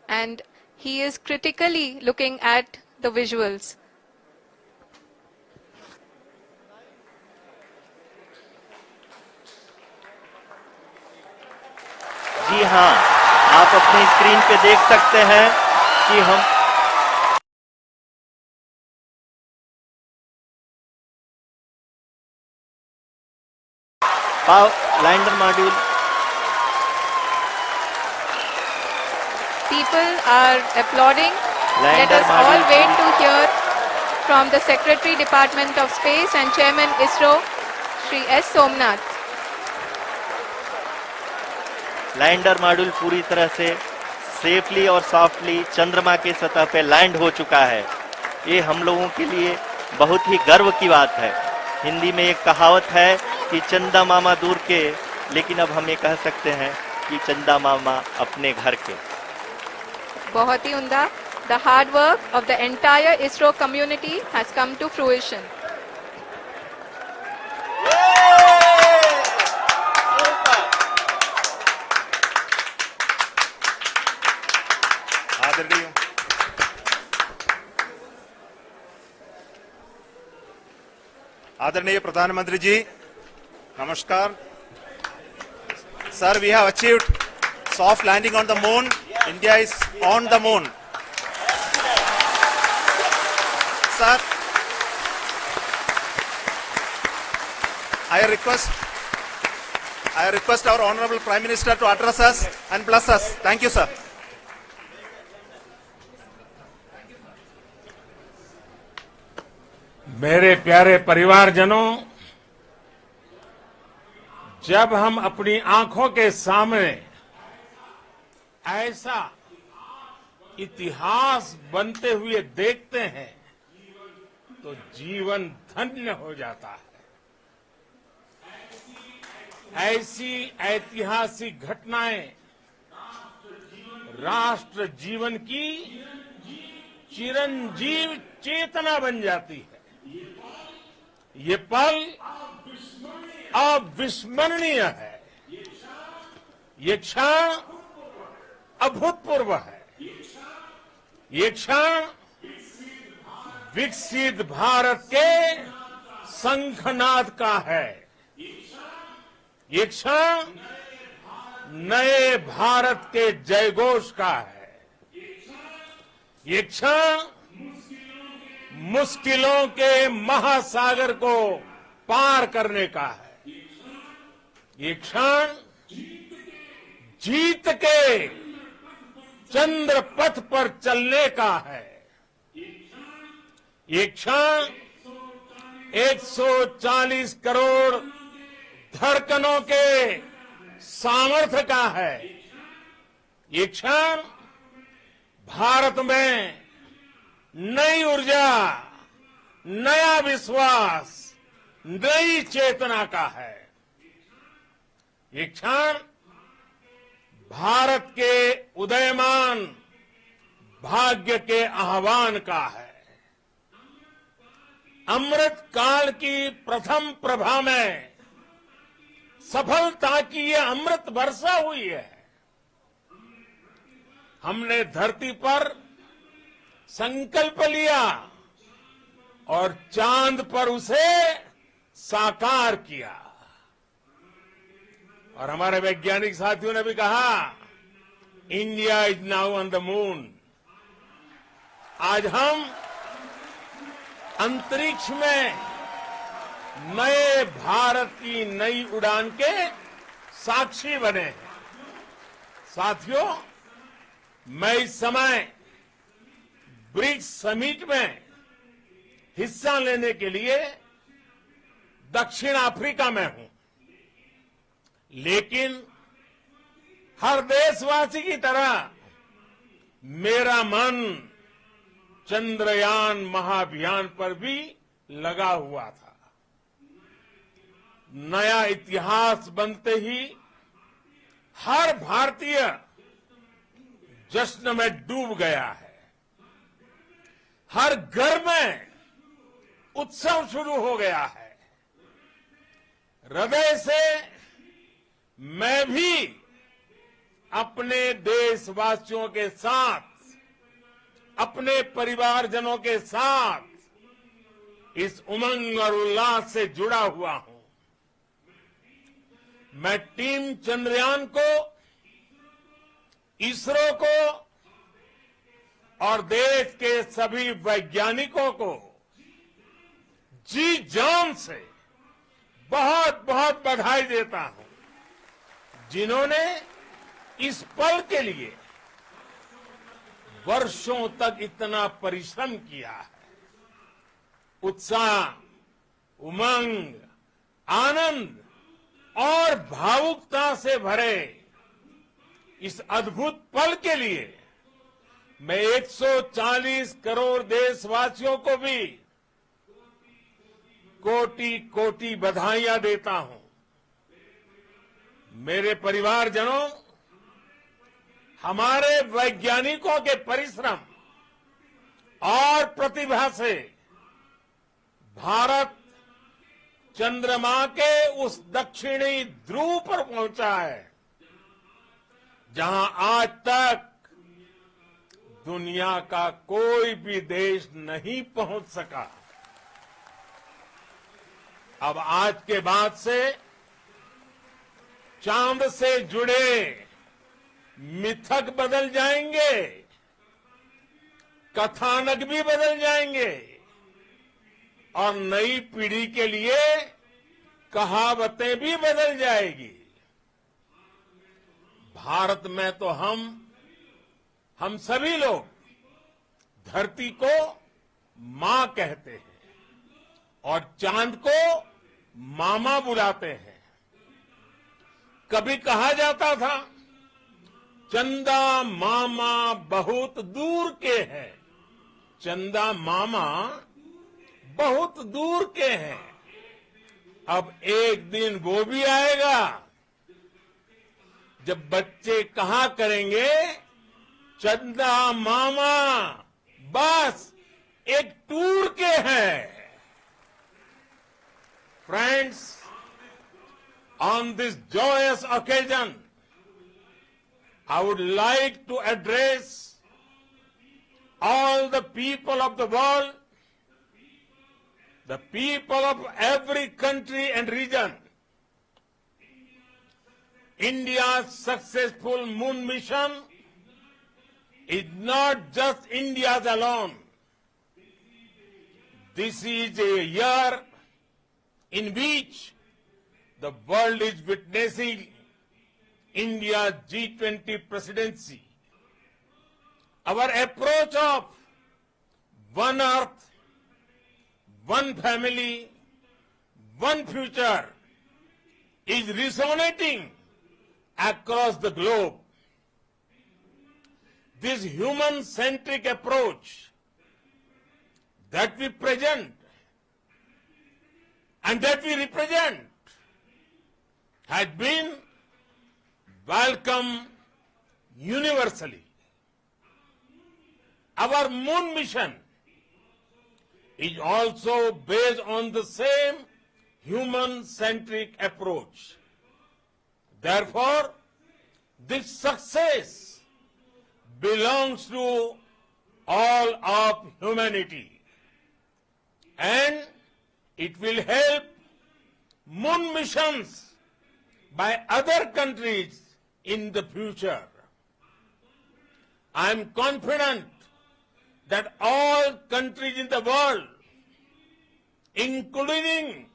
and he is critically looking at the visuals. जी हाँ, आप अपनी स्क्रीन पे देख सकते हैं कि हम lander module People are applauding. Let lander us all module wait to hear from the Secretary Department of Space and Chairman ISRO, Shri S. Somnath. Lander module पूरी तरह से सेफली और सॉफ्टली चंद्रमा के सतह पे लैंड हो चुका है। ये हम लोगों के लिए बहुत ही गर्व की बात है। हिंदी में एक कहावत है कि चंदा मामा दूर के, लेकिन अब हम ये कह सकते हैं कि चंदा मामा अपने घर के। बहुत ही उम्दा. The hard work of the entire ISRO community has come to fruition. आदरणीय प्रधानमंत्री जी, नमस्कार। Sir, we have achieved soft landing on the moon. India is on the moon. Sir, I request our Honorable Prime Minister to address us and bless us. Thank you, sir. मेरे प्यारे परिवारजनों, जब हम अपनी आंखों के सामने ऐसा इतिहास बनते हुए देखते हैं तो जीवन धन्य हो जाता है। ऐसी ऐतिहासिक घटनाएं राष्ट्र जीवन की चिरंजीव चेतना बन जाती है। ये पल अविस्मरणीय है। ये क्षण अभूतपूर्व है। ये क्षण विकसित भारत के शंखनाद का है। ये क्षण नए भारत के जयघोष का है। ये क्षण मुश्किलों के महासागर को पार करने का है। ये क्षण जीत के चंद्र पथ पर चलने का है। ये क्षण 140 करोड़ धड़कनों के सामर्थ्य का है। ये क्षण भारत में नई ऊर्जा, नया विश्वास, नई चेतना का है। ये क्षण भारत के उदयमान भाग्य के आह्वान का है। अमृत काल की प्रथम प्रभा में सफलता की ये अमृत वर्षा हुई है। हमने धरती पर संकल्प लिया और चांद पर उसे साकार किया। और हमारे वैज्ञानिक साथियों ने भी कहा, India is now on the moon. आज हम अंतरिक्ष में नए भारत की नई उड़ान के साक्षी बने हैं। साथियों, मैं इस समय ब्रिक्स समिट में हिस्सा लेने के लिए दक्षिण अफ्रीका में हूं, लेकिन हर देशवासी की तरह मेरा मन चंद्रयान महाअभियान पर भी लगा हुआ था। नया इतिहास बनते ही हर भारतीय जश्न में डूब गया है। हर घर में उत्सव शुरू हो गया है। हृदय से मैं भी अपने देशवासियों के साथ, अपने परिवारजनों के साथ इस उमंग और उल्लास से जुड़ा हुआ हूं। मैं टीम चंद्रयान को, इसरो को और देश के सभी वैज्ञानिकों को जी जान से बहुत बहुत बधाई देता हूं, जिन्होंने इस पल के लिए वर्षों तक इतना परिश्रम किया है। उत्साह, उमंग, आनंद और भावुकता से भरे इस अद्भुत पल के लिए मैं 140 करोड़ देशवासियों को भी कोटि कोटि बधाइयां देता हूं। मेरे परिवारजनों, हमारे वैज्ञानिकों के परिश्रम और प्रतिभा से भारत चंद्रमा के उस दक्षिणी ध्रुव पर पहुंचा है, जहां आज तक दुनिया का कोई भी देश नहीं पहुंच सका। अब आज के बाद से चांद से जुड़े मिथक बदल जाएंगे, कथानक भी बदल जाएंगे और नई पीढ़ी के लिए कहावतें भी बदल जाएगी। भारत में तो हम सभी लोग धरती को मां कहते हैं और चांद को मामा बुलाते हैं। कभी कहा जाता था, चंदा मामा बहुत दूर के हैं। चंदा मामा बहुत दूर के हैं। अब एक दिन वो भी आएगा जब बच्चे कहा करेंगे, चंदा मामा बस एक टूर के हैं। Friends, on this joyous occasion, I would like to address all the people of the world, the people of every country and region. India's successful moon mission is not just India's alone. This is a year in which the world is witnessing India's G20 presidency. Our approach of one earth, one family, one future is resonating across the globe. This human-centric approach that we present and that we represent has been welcomed universally. Our moon mission is also based on the same human-centric approach. Therefore, this success belongs to all of humanity, and it will help moon missions by other countries in the future. I am confident that all countries in the world, including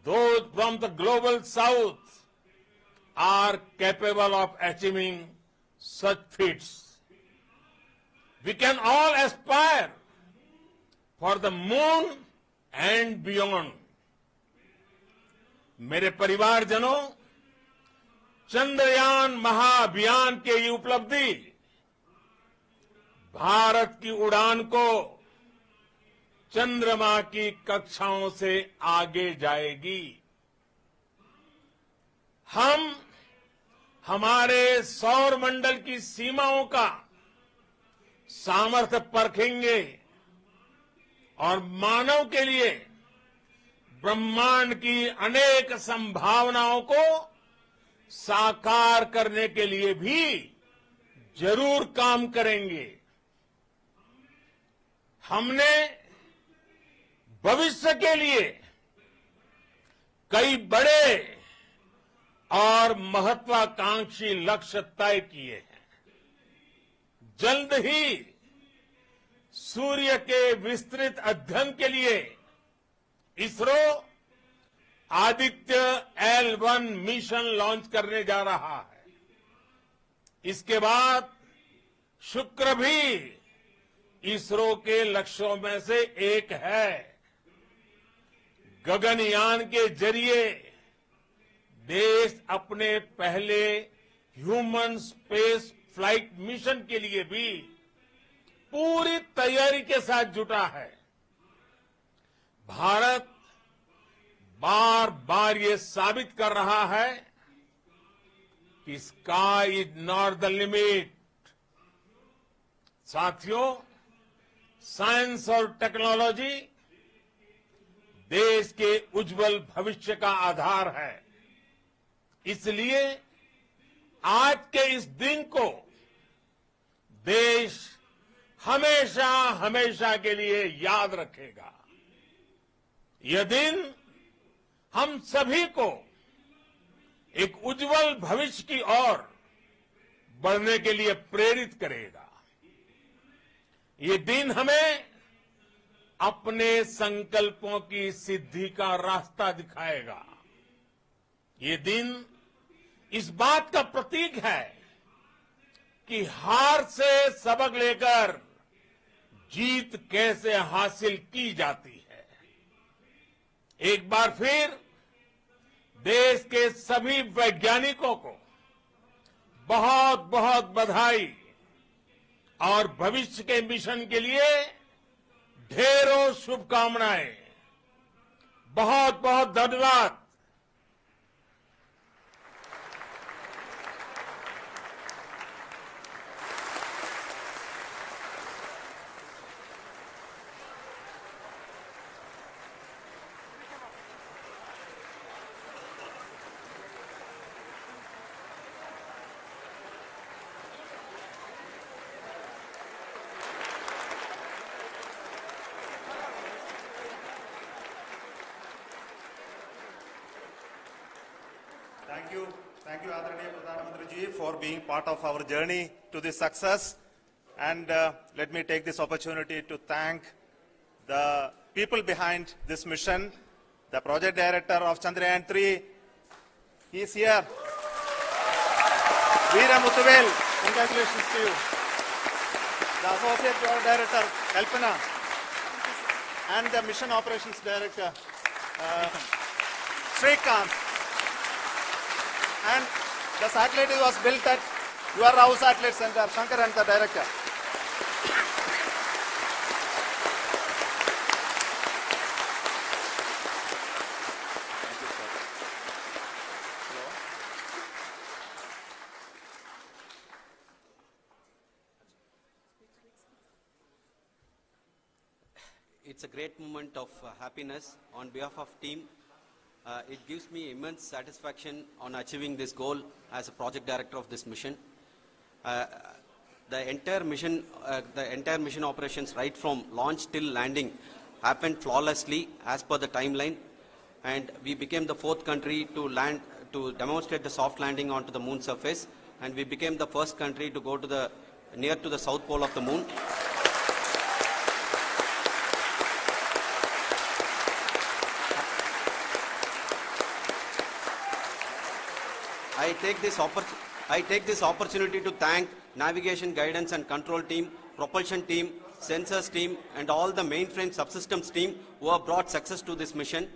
those from the global south, are capable of achieving such feats. We can all aspire for the moon and beyond. मेरे परिवारजनों, चंद्रयान महाअभियान के ये उपलब्धि भारत की उड़ान को चंद्रमा की कक्षाओं से आगे जाएगी। हम हमारे सौर मंडल की सीमाओं का सामर्थ्य परखेंगे और मानव के लिए ब्रह्मांड की अनेक संभावनाओं को साकार करने के लिए भी जरूर काम करेंगे। हमने भविष्य के लिए कई बड़े और महत्वाकांक्षी लक्ष्य तय किए हैं। जल्द ही सूर्य के विस्तृत अध्ययन के लिए ISRO Aditya L1 mission launch करने जा रहा है। इसके बाद शुक्र भी इसरो के लक्ष्यों में से एक है। गगनयान के जरिए देश अपने पहले ह्यूमन स्पेस फ्लाइट मिशन के लिए भी पूरी तैयारी के साथ जुटा है। भारत बार बार ये साबित कर रहा है कि sky is not the limit. साथियों, साइंस और टेक्नोलॉजी देश के उज्जवल भविष्य का आधार है। इसलिए आज के इस दिन को देश हमेशा हमेशा के लिए याद रखेगा। यह दिन हम सभी को एक उज्जवल भविष्य की ओर बढ़ने के लिए प्रेरित करेगा। ये दिन हमें अपने संकल्पों की सिद्धि का रास्ता दिखाएगा। ये दिन इस बात का प्रतीक है कि हार से सबक लेकर जीत कैसे हासिल की जाती है। एक बार फिर देश के सभी वैज्ञानिकों को बहुत बहुत बधाई और भविष्य के मिशन के लिए ढेरों शुभकामनाएं। बहुत बहुत धन्यवाद। Thank you, Adaraniya Pradhan Mantri ji, for being part of our journey to this success. And let me take this opportunity to thank the people behind this mission, the project director of Chandrayaan-3. He is here. Veera Muthuvel, congratulations to you. The associate director, Kalpana, and the mission operations director, Srikanth. And the satellite was built at your house satellite center, Shankar and the director. It's a great moment of happiness on behalf of team. It gives me immense satisfaction on achieving this goal as a project director of this mission. The entire mission operations, right from launch till landing, happened flawlessly as per the timeline, and we became the 4th country to land to demonstrate the soft landing onto the moon surface, and we became the first country to go to near to the south pole of the moon. I take this opportunity. I take this opportunity to thank Navigation Guidance and Control team, Propulsion team, Sensors team, and all the mainframe subsystems team who have brought success to this mission.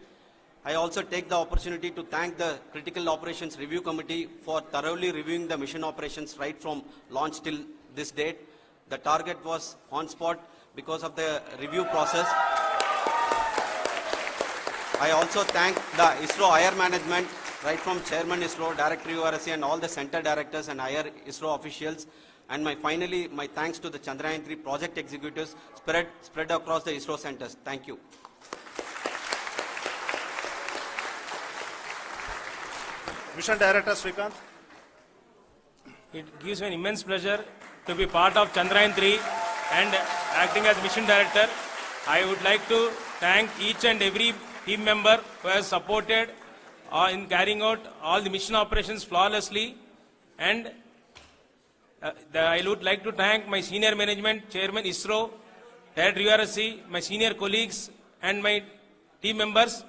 I also take the opportunity to thank the Critical Operations Review Committee for thoroughly reviewing the mission operations right from launch till this date. The target was on spot because of the review process. I also thank the ISRO higher management, right from Chairman ISRO, Director URSC, and all the center directors and higher ISRO officials. And finally, my thanks to the Chandrayaan-3 project executives spread across the ISRO centers. Thank you. Mission Director Srikanth. It gives me an immense pleasure to be part of Chandrayaan-3 and acting as Mission Director. I would like to thank each and every team member who has supported in carrying out all the mission operations flawlessly. And I would like to thank my senior management, Chairman ISRO, Director URSC, my senior colleagues and my team members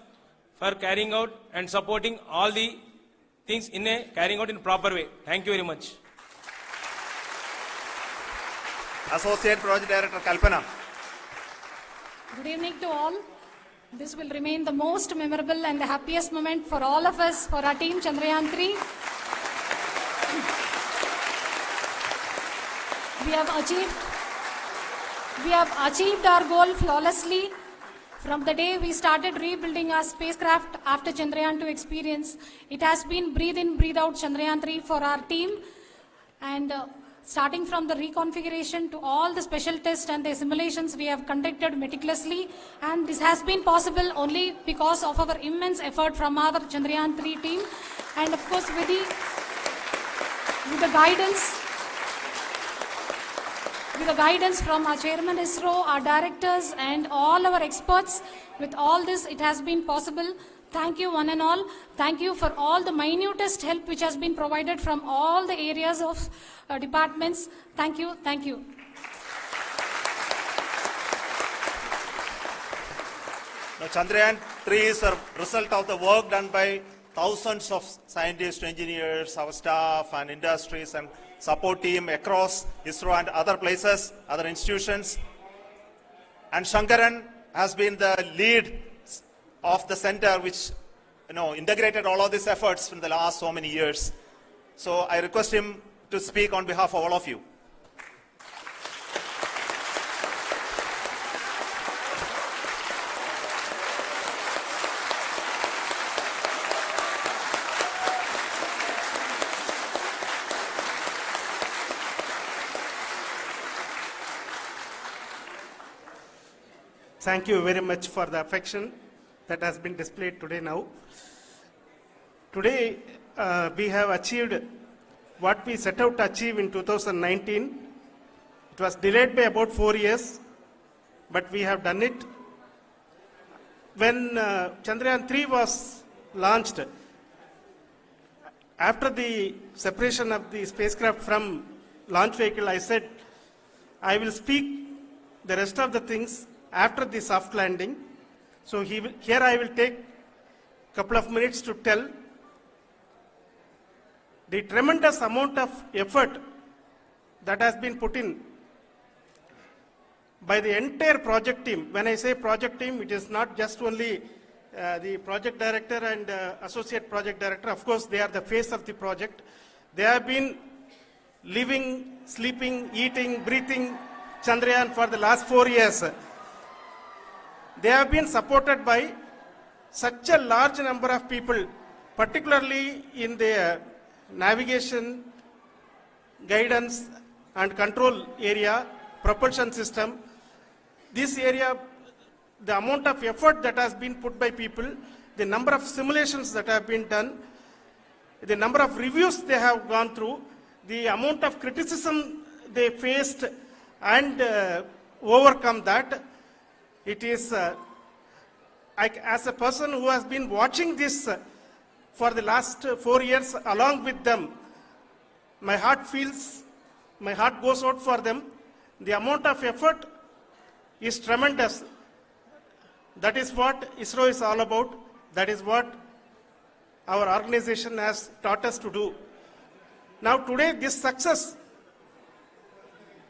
for carrying out and supporting all the things carrying out in a proper way. Thank you very much. Associate Project Director Kalpana. Good evening to all. This will remain the most memorable and the happiest moment for all of us, for our team Chandrayaan-3. We have achieved our goal flawlessly. From the day we started rebuilding our spacecraft after Chandrayaan-2 experience, it has been breathe in, breathe out Chandrayaan-3 for our team. And starting from the reconfiguration to all the special tests and the simulations we have conducted meticulously, and this has been possible only because of our immense effort from our Chandrayaan-3 team, and of course with the guidance from our Chairman ISRO, our directors and all our experts. With all this, it has been possible. Thank you one and all. Thank you for all the minutest help which has been provided from all the areas of departments. Thank you. Thank you. Now, Chandrayaan-3 is a result of the work done by thousands of scientists, engineers, our staff and industries and support team across ISRO and other places, other institutions. And Shankaran has been the lead of the center which integrated all of these efforts in the last so many years. So I request him to speak on behalf of all of you. Thank you very much for the affection that has been displayed today now. Today, we have achieved what we set out to achieve in 2019. It was delayed by about 4 years, but we have done it. When Chandrayaan-3 was launched, after the separation of the spacecraft from launch vehicle, I said, I will speak the rest of the things after the soft landing. So here I will take a couple of minutes to tell the tremendous amount of effort that has been put in by the entire project team. When I say project team, it is not just only the project director and associate project director. Of course, they are the face of the project. They have been living, sleeping, eating, breathing Chandrayaan for the last 4 years. They have been supported by such a large number of people, particularly in the navigation, guidance and control area, propulsion system. This area, the amount of effort that has been put by people, the number of simulations that have been done, the number of reviews they have gone through, the amount of criticism they faced and overcome that. It is, as a person who has been watching this for the last 4 years along with them, my heart goes out for them. The amount of effort is tremendous. That is what ISRO is all about. That is what our organization has taught us to do. Now today this success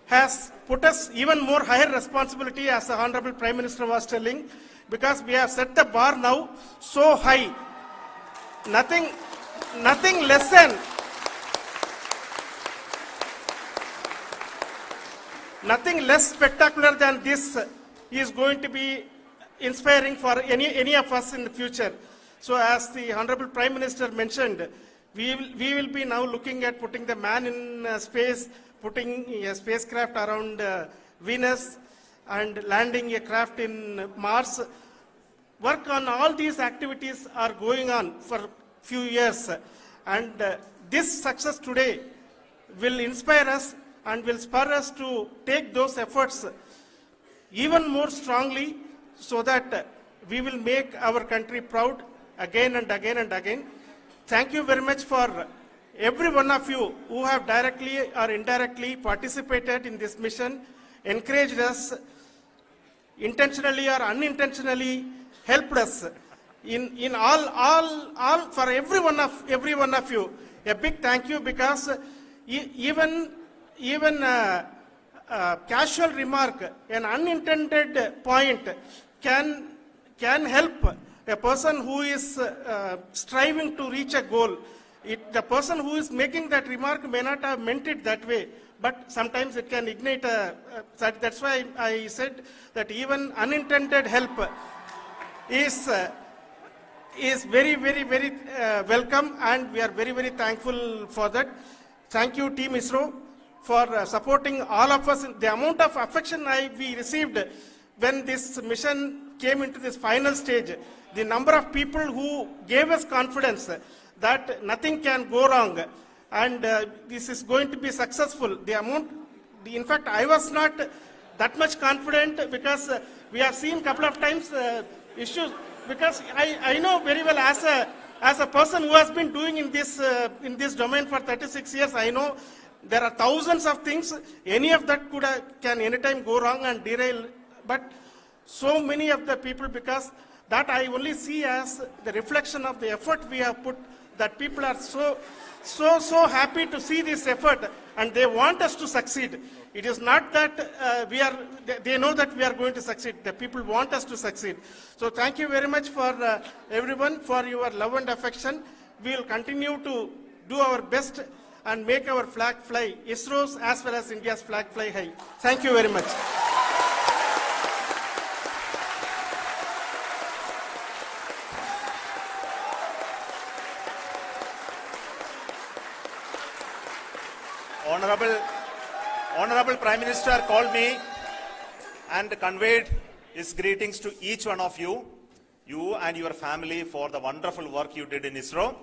has put us even more higher responsibility, as the Honorable Prime Minister was telling, because we have set the bar now so high. Nothing less than nothing less spectacular than this is going to be inspiring for any of us in the future. So as the Honorable Prime Minister mentioned, we will be now looking at putting the man in space, putting a spacecraft around Venus and landing a craft in Mars. Work on all these activities are going on for few years, and this success today will inspire us and will spur us to take those efforts even more strongly, so that we will make our country proud again and again and again. Thank you very much for every one of you who have directly or indirectly participated in this mission, encouraged us, intentionally or unintentionally helped us in all for every one of you. A big thank you, because even casual remark, an unintended point can help a person who is striving to reach a goal. The person who is making that remark may not have meant it that way, but sometimes it can ignite that's why I said that even unintended help is very, very, very welcome, and we are very, very thankful for that. Thank you, Team ISRO, for supporting all of us. The amount of affection we received when this mission came into this final stage, the number of people who gave us confidence that nothing can go wrong and this is going to be successful. In fact, I was not that much confident, because we have seen couple of times issues. Because I know very well, as a person who has been doing in this domain for 36 years, I know there are thousands of things. Any of that can anytime go wrong and derail. But so many of the people, because that I only see as the reflection of the effort we have put, that people are so happy to see this effort and they want us to succeed. It is not that they know that we are going to succeed. The people want us to succeed. So thank you very much for everyone for your love and affection. We will continue to do our best and make our flag fly, ISRO's as well as India's flag fly high. Thank you very much. Honorable Prime Minister called me and conveyed his greetings to each one of you and your family, for the wonderful work you did in ISRO.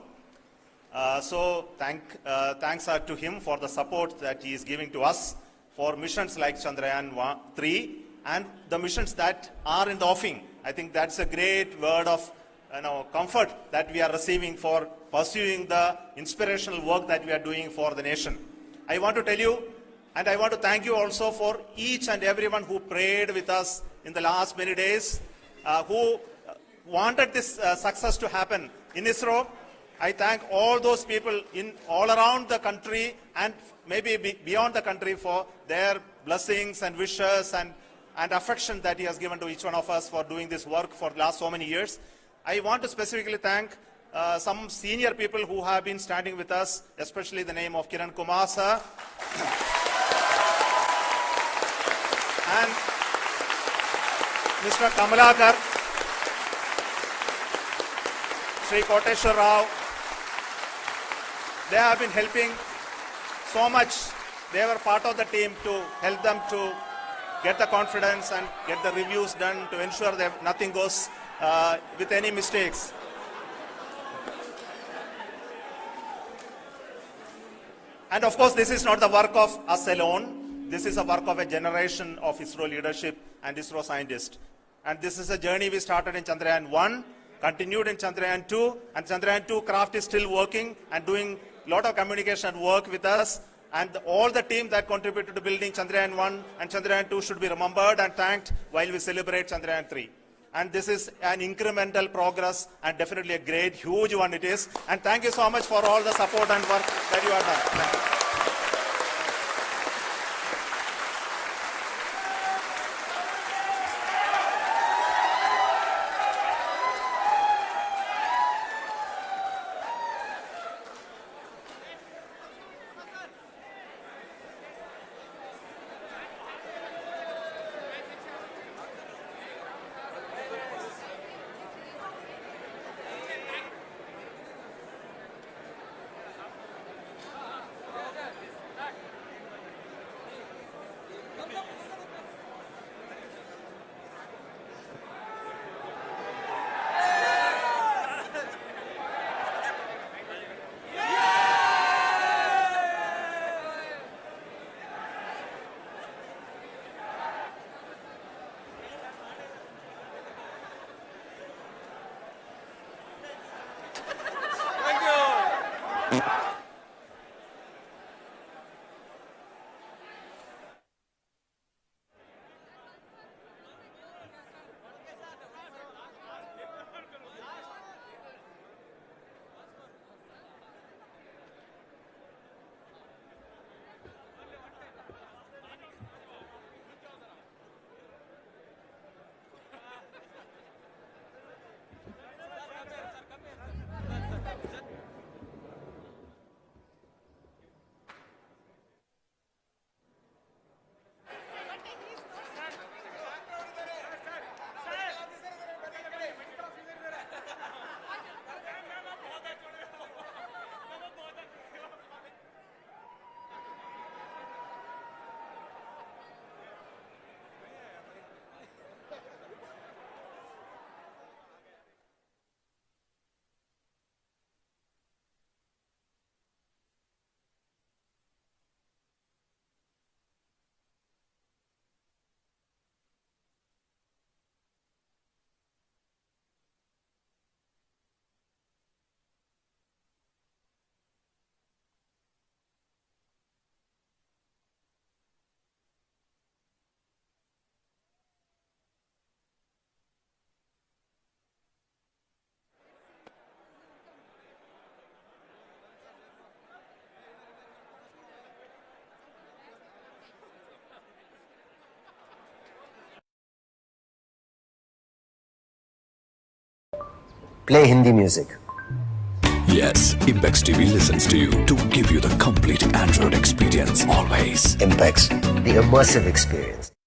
So thanks are to him for the support that he is giving to us for missions like Chandrayaan 3 and the missions that are in the offing. I think that's a great word of comfort that we are receiving for pursuing the inspirational work that we are doing for the nation. I want to tell you, and I want to thank you also for each and everyone who prayed with us in the last many days, who wanted this success to happen in ISRO. I thank all those people all around the country and maybe beyond the country for their blessings and wishes and affection that he has given to each one of us for doing this work for the last so many years. I want to specifically thank some senior people who have been standing with us, especially the name of Kiran Kumar sir and Mr. Kamalakar, Sri Koteshwar Rao. They have been helping so much. They were part of the team to help them to get the confidence and get the reviews done to ensure that nothing goes with any mistakes. And of course, this is not the work of us alone. This is a work of a generation of ISRO leadership and ISRO scientists. And this is a journey we started in Chandrayaan 1, continued in Chandrayaan 2, and Chandrayaan 2 craft is still working and doing a lot of communication work with us. And all the team that contributed to building Chandrayaan 1 and Chandrayaan 2 should be remembered and thanked while we celebrate Chandrayaan 3. And this is an incremental progress and definitely a great, huge one it is. And thank you so much for all the support and work that you have done. Thank you. Play Hindi music. Yes, Impex TV listens to you to give you the complete Android experience always. Impex, the immersive experience.